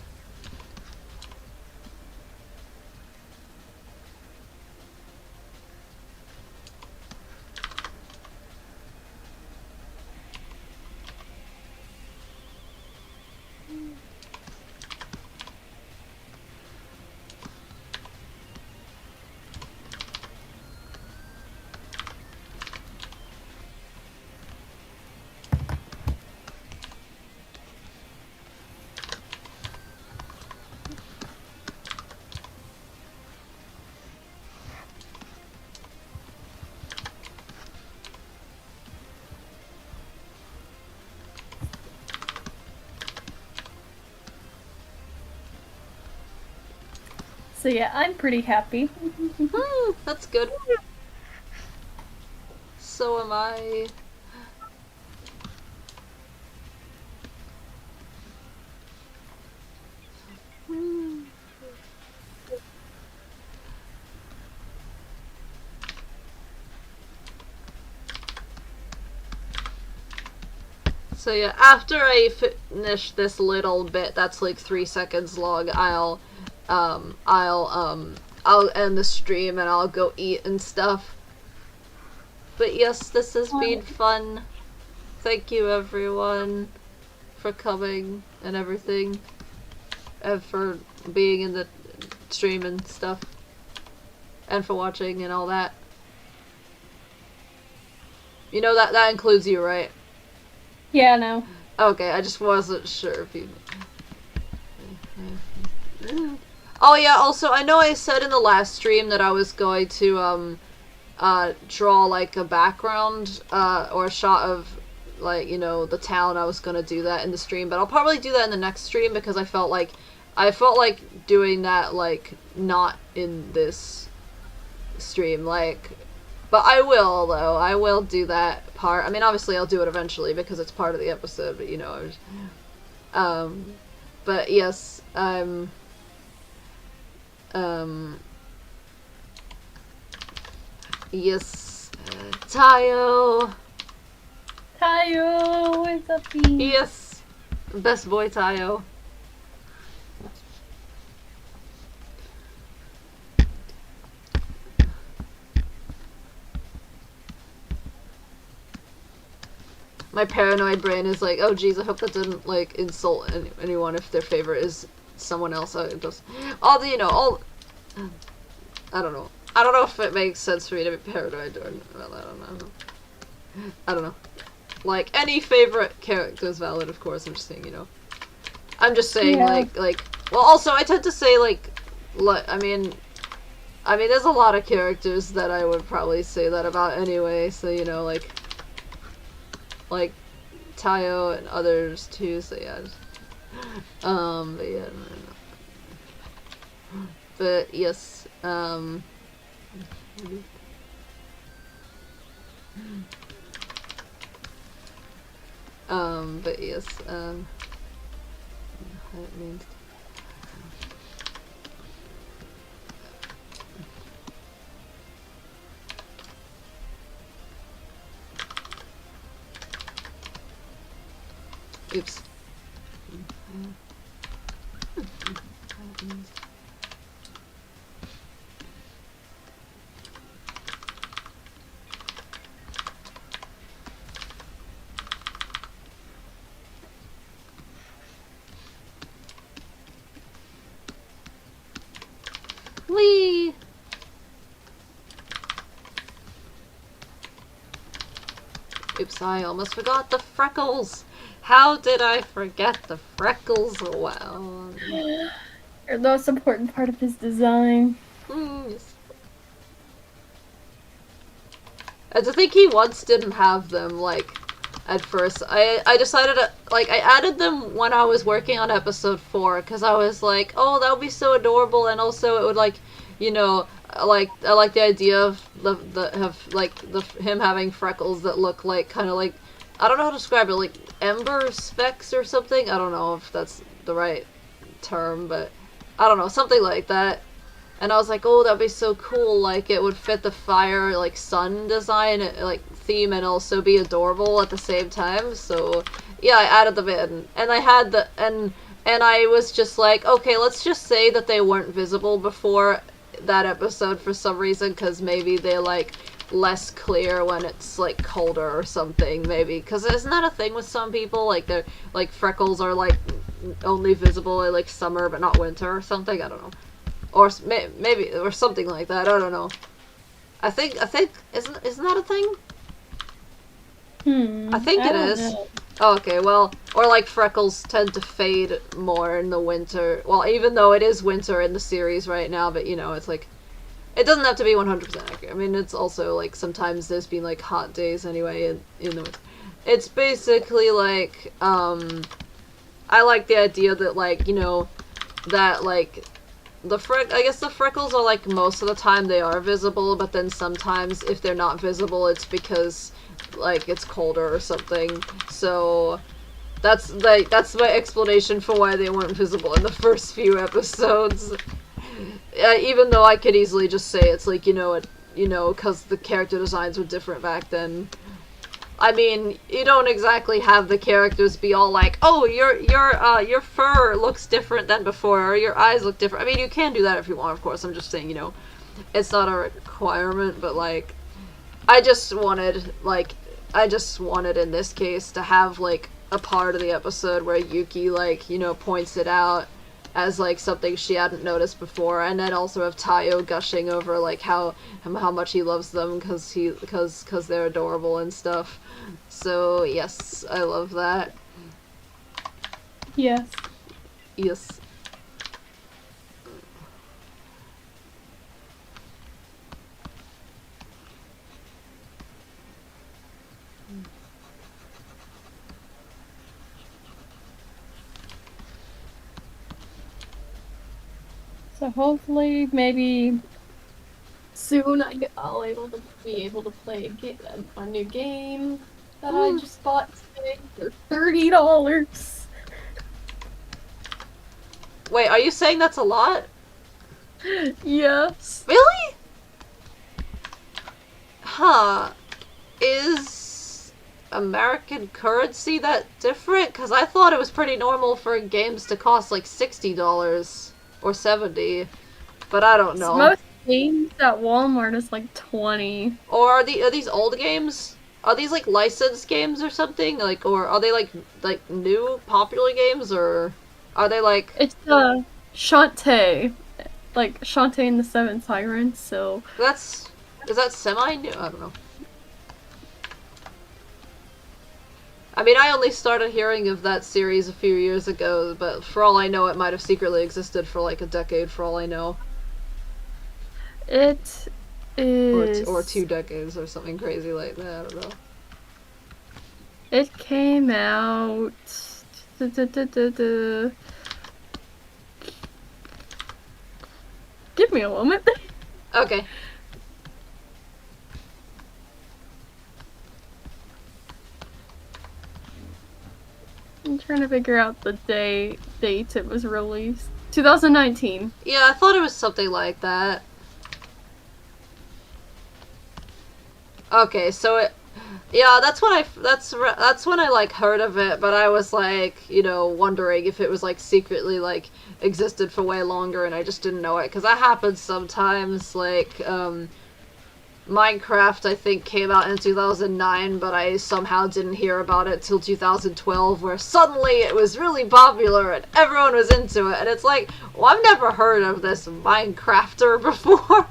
so yeah, I'm pretty happy. That's good. So am I. So yeah, after I finish this little bit that's like 3 seconds long, I'll end the stream and I'll go eat and stuff. But yes, this has been fun. Thank you everyone for coming and everything. And for being in the stream and stuff. And for watching and all that. You know that includes you, right? Yeah, no. Okay, I just wasn't sure if you... Oh yeah, also, I know I said in the last stream that I was going to, draw, like, a background, or a shot of, like, you know, the town. I was gonna do that in the stream, but I'll probably do that in the next stream because I felt like doing that, like, not in this stream, like, but I will, though. I will do that part. I mean, obviously I'll do it eventually because it's part of the episode, but, you know, but yes, yes, Tayo! Tayo, what's up? Yes! Best boy Tayo. My paranoid brain is like, oh geez, I hope that didn't, like, insult anyone if their favorite is someone else. I just, all the, you know, all, I don't know. I don't know if it makes sense for me to be paranoid or, well, I don't know. I don't know. Like, any favorite character is valid, of course, I'm just saying, you know. I'm just saying, Yeah. like, well, also, I tend to say, like, I mean, there's a lot of characters that I would probably say that about anyway, so, you know, like Tayo and others too, so yeah. But yeah, but yes, but yes, that means. Oops. Whee! Oops, I almost forgot the freckles! How did I forget the freckles? Wow. You're the most important part of his design. Yes. And to think he once didn't have them, like, at first. I decided, like, I added them when I was working on episode 4, because I was like, oh, that would be so adorable, and also it would, like, you know, I like the idea of him having freckles that look like, kind of like, I don't know how to describe it, like, ember specks or something? I don't know if that's the right term, but I don't know, something like that. And I was like, oh, that'd be so cool, like, it would fit the fire, like, sun design, like, theme, and also be adorable at the same time, so, yeah, I added them in. And I had the, and I was just like, okay, let's just say that they weren't visible before that episode for some reason, because maybe they're, like, less clear when it's, like, colder or something, maybe, because isn't that a thing with some people, like, they're, like, freckles are, like, only visible in, like, summer but not winter or something, I don't know. Or maybe, or something like that, I don't know. I think, isn't that a thing? I think it is. Know. Oh, okay, well, or like freckles tend to fade more in the winter. Well, even though it is winter in the series right now, but you know, it's like, it doesn't have to be 100% accurate. I mean, it's also like, sometimes there's been like hot days anyway in the winter. It's basically like, I like the idea that, like, you know, that like, I guess the freckles are, like, most of the time they are visible, but then sometimes if they're not visible, it's because, like, it's colder or something. So that's my explanation for why they weren't visible in the first few episodes. Even though I could easily just say it's like, you know, because the character designs were different back then. I mean, you don't exactly have the characters be all like, oh, your fur looks different than before, or your eyes look different. I mean, you can do that if you want, of course. I'm just saying, you know, it's not a requirement, but, like, I just wanted in this case to have, like, a part of the episode where Yuki, like, you know, points it out as, like, something she hadn't noticed before, and then also have Tayo gushing over, like, how much he loves them because they're adorable and stuff. So, yes, I love that. Yes. Yes. So hopefully, maybe soon I'll be able to play a new game that I just bought today for $30. Wait, are you saying that's a lot? Yes. Really? Huh. Is American currency that different? Because I thought it was pretty normal for games to cost like $60 or $70, but I don't know. Most games at Walmart is like 20. Or are these old games? Are these like licensed games or something? Like, or are they like new popular games, or are they like? It's Shantae, like Shantae and the Seven Sirens. So Is that semi new? I don't know. I mean, I only started hearing of that series a few years ago, but for all I know, it might have secretly existed for like a decade, for all I know. it is. Or 2 decades, or something crazy like that, I don't know. It came out. Give me a moment. Okay. I'm trying to figure out the date it was released. 2019. Yeah, I thought it was something like that. Okay, so yeah, that's when I like heard of it, but I was like, wondering if it was like secretly like existed for way longer, and I just didn't know it, because that happens sometimes. Like, Minecraft, I think, came out in 2009, but I somehow didn't hear about it till 2012, where suddenly it was really popular and everyone was into it, and it's like, well, I've never heard of this Minecrafter before.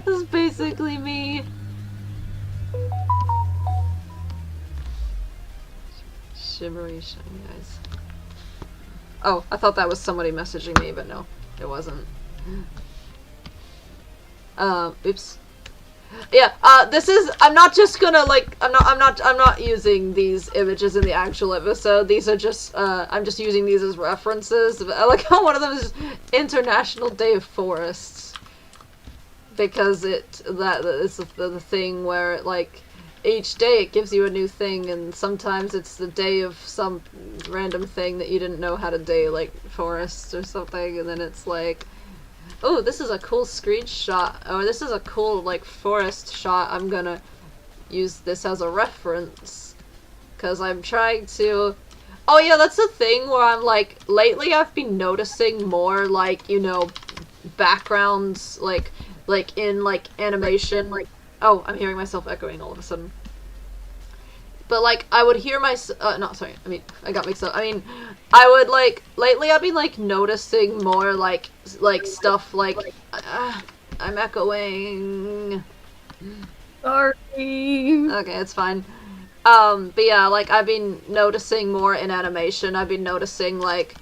This is basically me. Shimmery, shiny eyes. Oh, I thought that was somebody messaging me, but no, it wasn't. Oops. Yeah, this is, I'm not just gonna, like, I'm not using these images in the actual episode. These are just, I'm just using these as references. I like how one of them is International Day of Forests. Because it's the thing where, like, each day it gives you a new thing, and sometimes it's the day of some random thing that you didn't know how to day, like forests or something, and then it's like, oh, this is a cool screenshot, or this is a cool, like, forest shot, I'm gonna use this as a reference, because I'm trying to... Oh yeah, that's the thing where I'm like, lately I've been noticing more, like, backgrounds, like in, like, animation, like... Oh, I'm hearing myself echoing all of a sudden. But, like, I would hear I got mixed up. I mean, I would, like, lately I've been, like, noticing more, like stuff, like, I'm echoing. Sorry. Okay, it's fine. But yeah, like, I've been noticing more in animation. I've been noticing, like,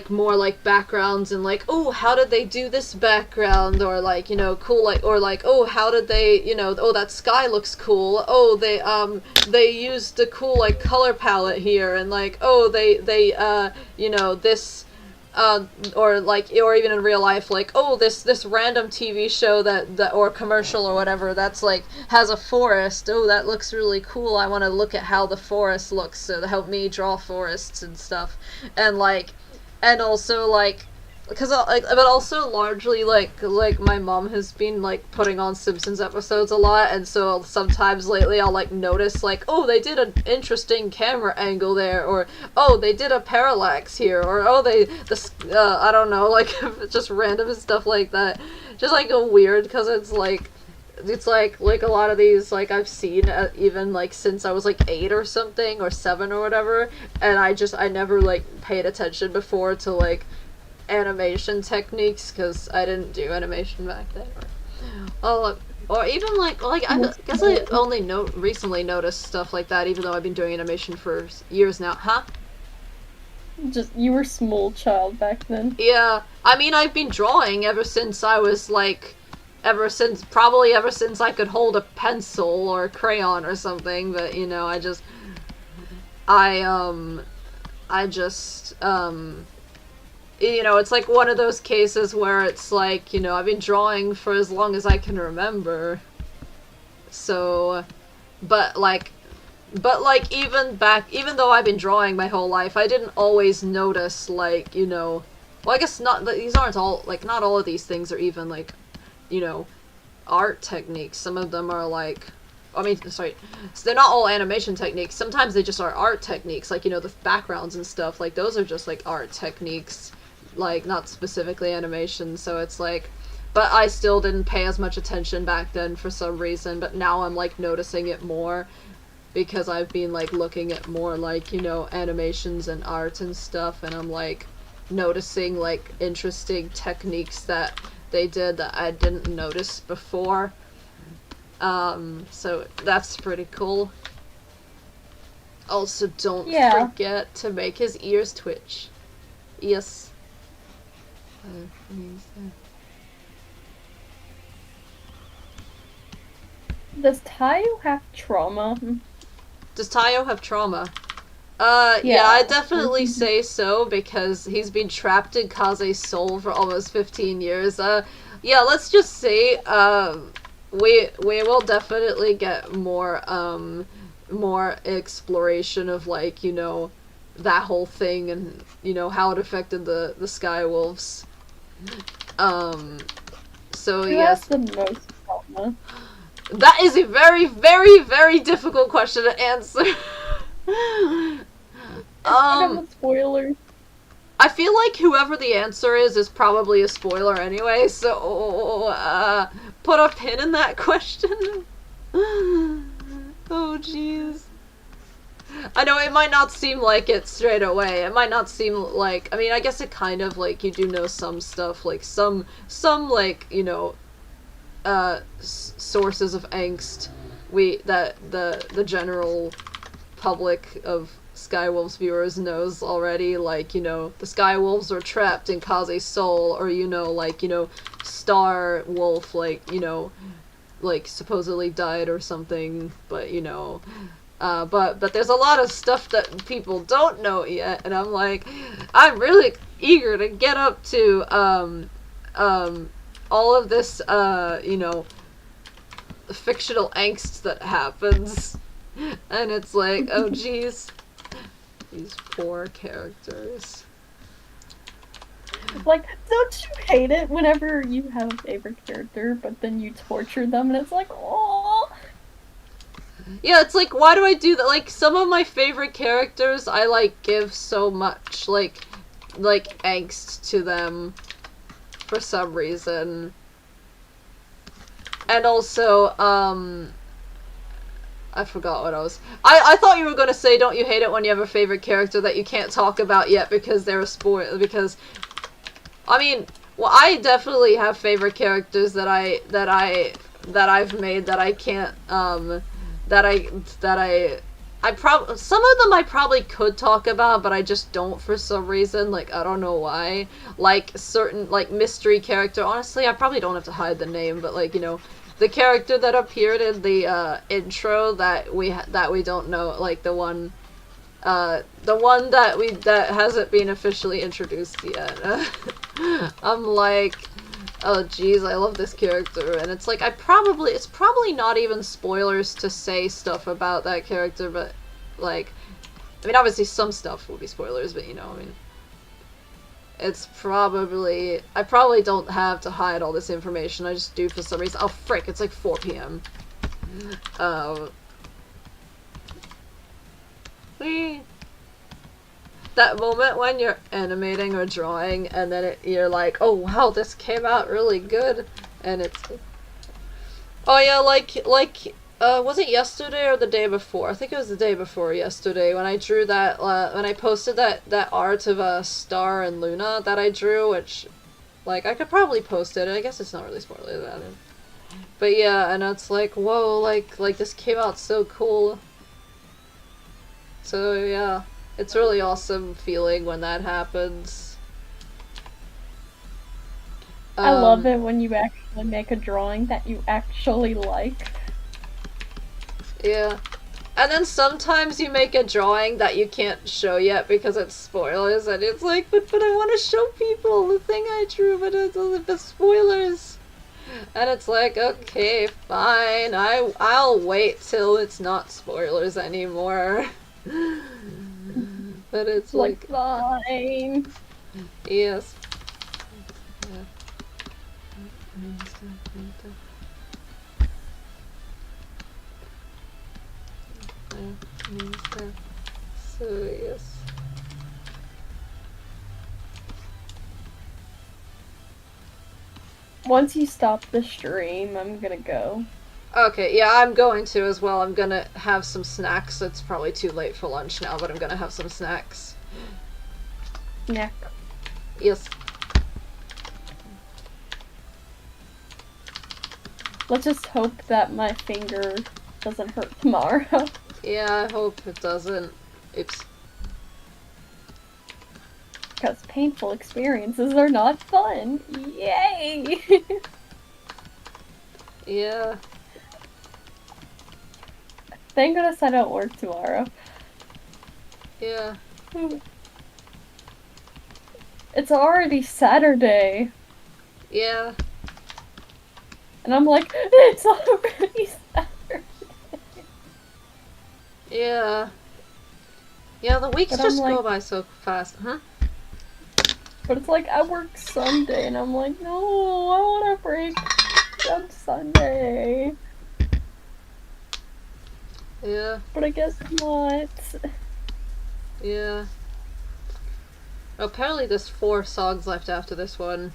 more, like, backgrounds and, like, oh, how did they do this background, or, like, cool, like, or, like, oh, how did they, oh, that sky looks cool, oh, they used a cool, like, color palette here, and, like, oh, they this, or, like, or even in real life, like, oh, this random TV show that or commercial or whatever, that's, like, has a forest, oh, that looks really cool, I want to look at how the forest looks, so to help me draw forests and stuff, and, like, and also, like, because, like, but also largely, like, my mom has been, like, putting on Simpsons episodes a lot, and so sometimes lately I'll, like, notice, like, oh, they did an interesting camera angle there, or, oh, they did a parallax here, or, oh, I don't know, like, just random stuff like that. Just, like, weird, because it's, like, a lot of these, like, I've seen even, like, since I was, like, 8 or something, or 7 or whatever, and I never, like, paid attention before to, like, animation techniques, because I didn't do animation back then. Oh, look, Or even like I guess I only recently noticed stuff like that, even though I've been doing animation for years now. Huh? Just, you were small child back then. Yeah, I mean, I've been drawing ever since I was like, probably ever since I could hold a pencil or a crayon or something, but you know, I just, you know, it's like one of those cases where it's like, you know, I've been drawing for as long as I can remember. So, but like, even though I've been drawing my whole life, I didn't always notice, like, you know, well, I guess not, these aren't all, like, not all of these things are even, like, you know, art techniques. Some of them are, like, I mean, sorry, so they're not all animation techniques. Sometimes they just are art techniques, like, you know, the backgrounds and stuff, like, those are just, like, art techniques, like, not specifically animation, so it's, like, but I still didn't pay as much attention back then for some reason, but now I'm, like, noticing it more. Because I've been, like, looking at more, like, you know, animations and art and stuff, and I'm, like, noticing, like, interesting techniques that they did that I didn't notice before. So that's pretty cool. Also, don't forget to make his ears twitch. Yes. Does Tayo have trauma? Does Tayo have trauma? Yeah, I definitely say so, because he's been trapped in Kaze's soul for almost 15 years. Yeah, let's just say, we will definitely get more exploration of, like, you know, that whole thing, and, you know, how it affected the Sky Wolves. So, Who yes. has the most trauma? That is a very, very, very difficult question to answer. Spoiler. I feel like whoever the answer is probably a spoiler anyway, so, put a pin in that question. Oh, jeez. I know it might not seem like it straight away. It might not seem like, I mean, I guess it kind of, like, you do know some stuff, like, some, like, you know, sources of angst that the general public of Skywolves viewers knows already, like, you know, the Skywolves are trapped in Kaze's soul, or, you know, like, you know, Star Wolf, like, you know, like, supposedly died or something, but, you know, but there's a lot of stuff that people don't know yet, and I'm like, I'm really eager to get up to, all of this, you know, fictional angst that happens. And it's like, oh jeez. These poor characters. Like, don't you hate it whenever you have a favorite character, but then you torture them, and it's like, oh. Yeah, it's like, why do I do that? Like, some of my favorite characters, I, like, give so much, like, angst to them for some reason. And also, I forgot what I was... I thought you were gonna say, don't you hate it when you have a favorite character that you can't talk about yet because they're a spoiler, because... I mean, well, I definitely have favorite characters that I've made that I can't, some of them I probably could talk about, but I just don't for some reason, like, I don't know why. Like, certain, like, mystery character, honestly, I probably don't have to hide the name, but, like, you know, the character that appeared in the, intro that we don't know, like, the one that hasn't been officially introduced yet. I'm like, oh jeez, I love this character, and it's like, it's probably not even spoilers to say stuff about that character, but, like, I mean, obviously some stuff will be spoilers, but, you know, I mean, it's probably, I probably don't have to hide all this information, I just do for some reason. Oh frick, it's like 4 p.m. That moment when you're animating or drawing, and then you're like, oh wow, this came out really good, and it's... Oh yeah, like, was it yesterday or the day before? I think it was the day before yesterday, when I drew that, when I posted that art of, Star and Luna that I drew, which, like, I could probably post it, I guess it's not really spoiler that. But yeah, and it's like, whoa, like this came out so cool. So yeah, it's really awesome feeling when that happens. I love it when you actually make a drawing that you actually like. Yeah. And then sometimes you make a drawing that you can't show yet because it's spoilers, and it's like, but I want to show people the thing I drew, but it's the spoilers. And it's like, okay, fine, I'll wait till it's not spoilers anymore. But it's like, Fine. yes. So yes. Once you stop the stream, I'm gonna go. Okay, yeah, I'm going to as well. I'm gonna have some snacks. It's probably too late for lunch now, but I'm gonna have some snacks. Snack. Yes. Let's just hope that my finger doesn't hurt tomorrow. Yeah, I hope it doesn't. Oops. Because painful experiences are not fun. Yay! Yeah. Thank goodness I don't work tomorrow. Yeah. It's already Saturday. Yeah. And I'm like, it's already Saturday. Yeah. Yeah, the weeks But just I'm like- go by so fast. Huh? But it's like, I work Sunday, and I'm like, no, I want a break on Sunday. Yeah. But I guess not. Yeah. Apparently there's 4 songs left after this one.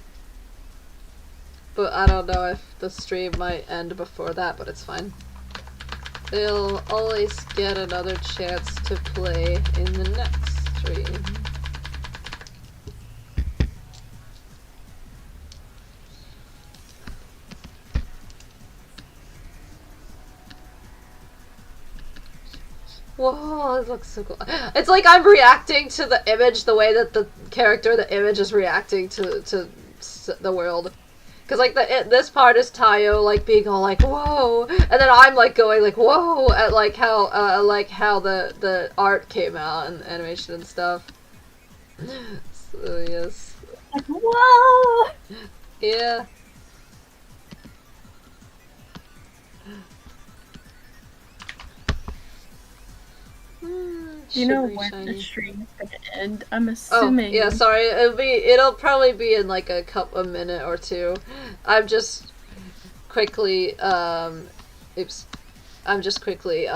But I don't know if the stream might end before that, but it's fine. They'll always get another chance to play in the next stream. Whoa, it looks so cool. It's like I'm reacting to the image the way that the character, the image is reacting to the world. Cause like this part is Tayo like being all like whoa, and then I'm like going like whoa at like how the art came out and animation and stuff. So yes. Like, whoa! Yeah. Do you know Sugary when shiny. the stream is gonna end? I'm assuming. Oh, yeah, sorry. It'll probably be in like a minute or two. I'm just quickly oops. I'm just quickly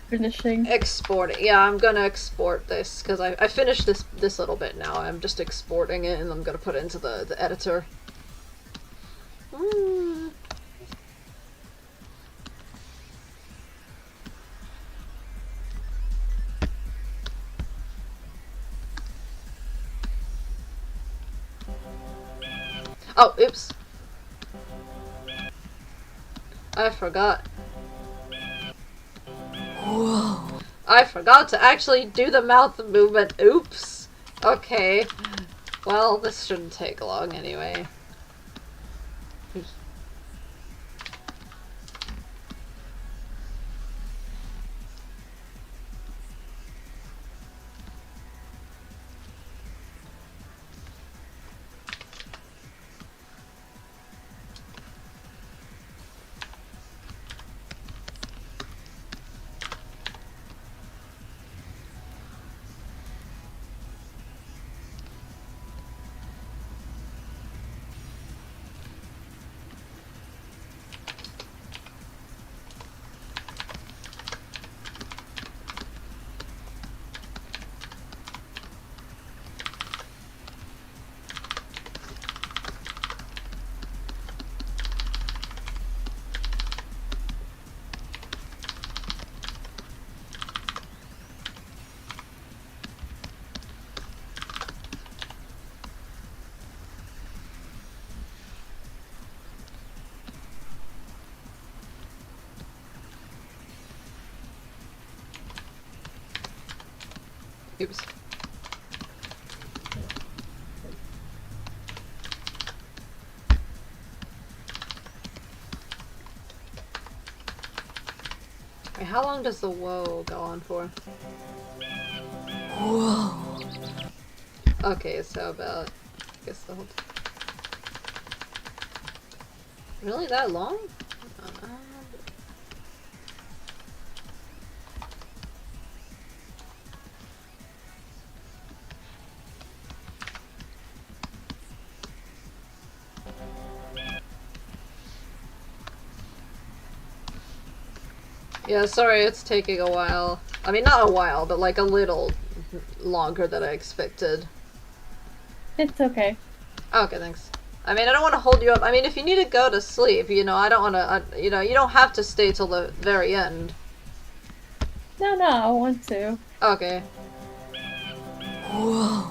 Finishing. exporting. Yeah, I'm gonna export this because I finished this little bit now. I'm just exporting it and I'm gonna put it into the editor. Oh, oops. I forgot. Whoa. I forgot to actually do the mouth movement. Oops. Okay. Well, this shouldn't take long anyway. Oops. Wait, how long does the whoa go on for? Whoa. Okay, so about, I guess the whole time. Really that long? Yeah, sorry, it's taking a while. I mean, not a while, but like a little longer than I expected. It's okay. Okay, thanks. I mean, I don't want to hold you up. I mean, if you need to go to sleep, you know, I don't want to, you know, you don't have to stay till the very end. No, I want to. Okay. Whoa.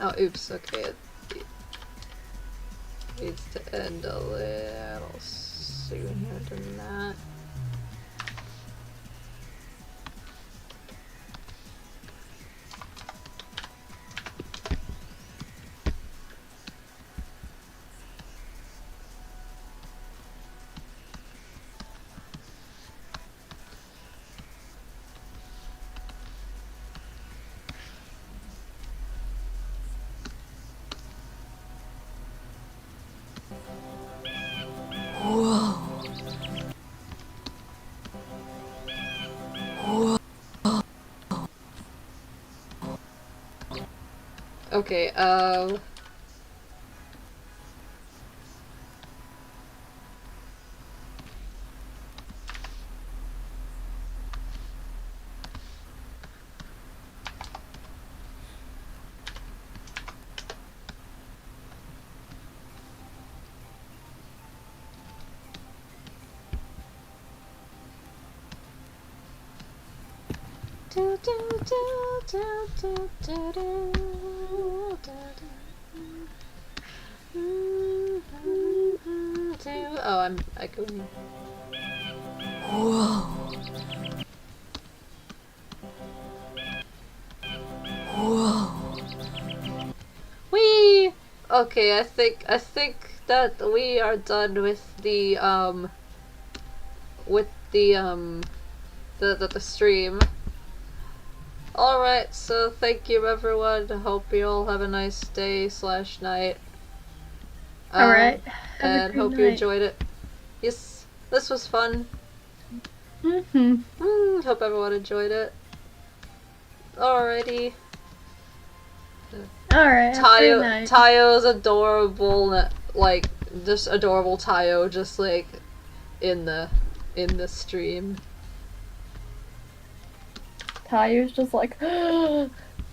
Oh, oops, okay. It needs to end a little sooner than that. Whoa. Whoa. Okay, Oh, I'm echoing. Whoa. Whoa. Whee! Okay, I think that we are done with the the stream. Alright, so thank you everyone. Hope you all have a nice day / night. Alright. And hope you enjoyed it. Yes, this was fun. Hope everyone enjoyed it. Alrighty. Alright. Tayo's adorable, like, just adorable Tayo, just like, in the stream. Tayo's just like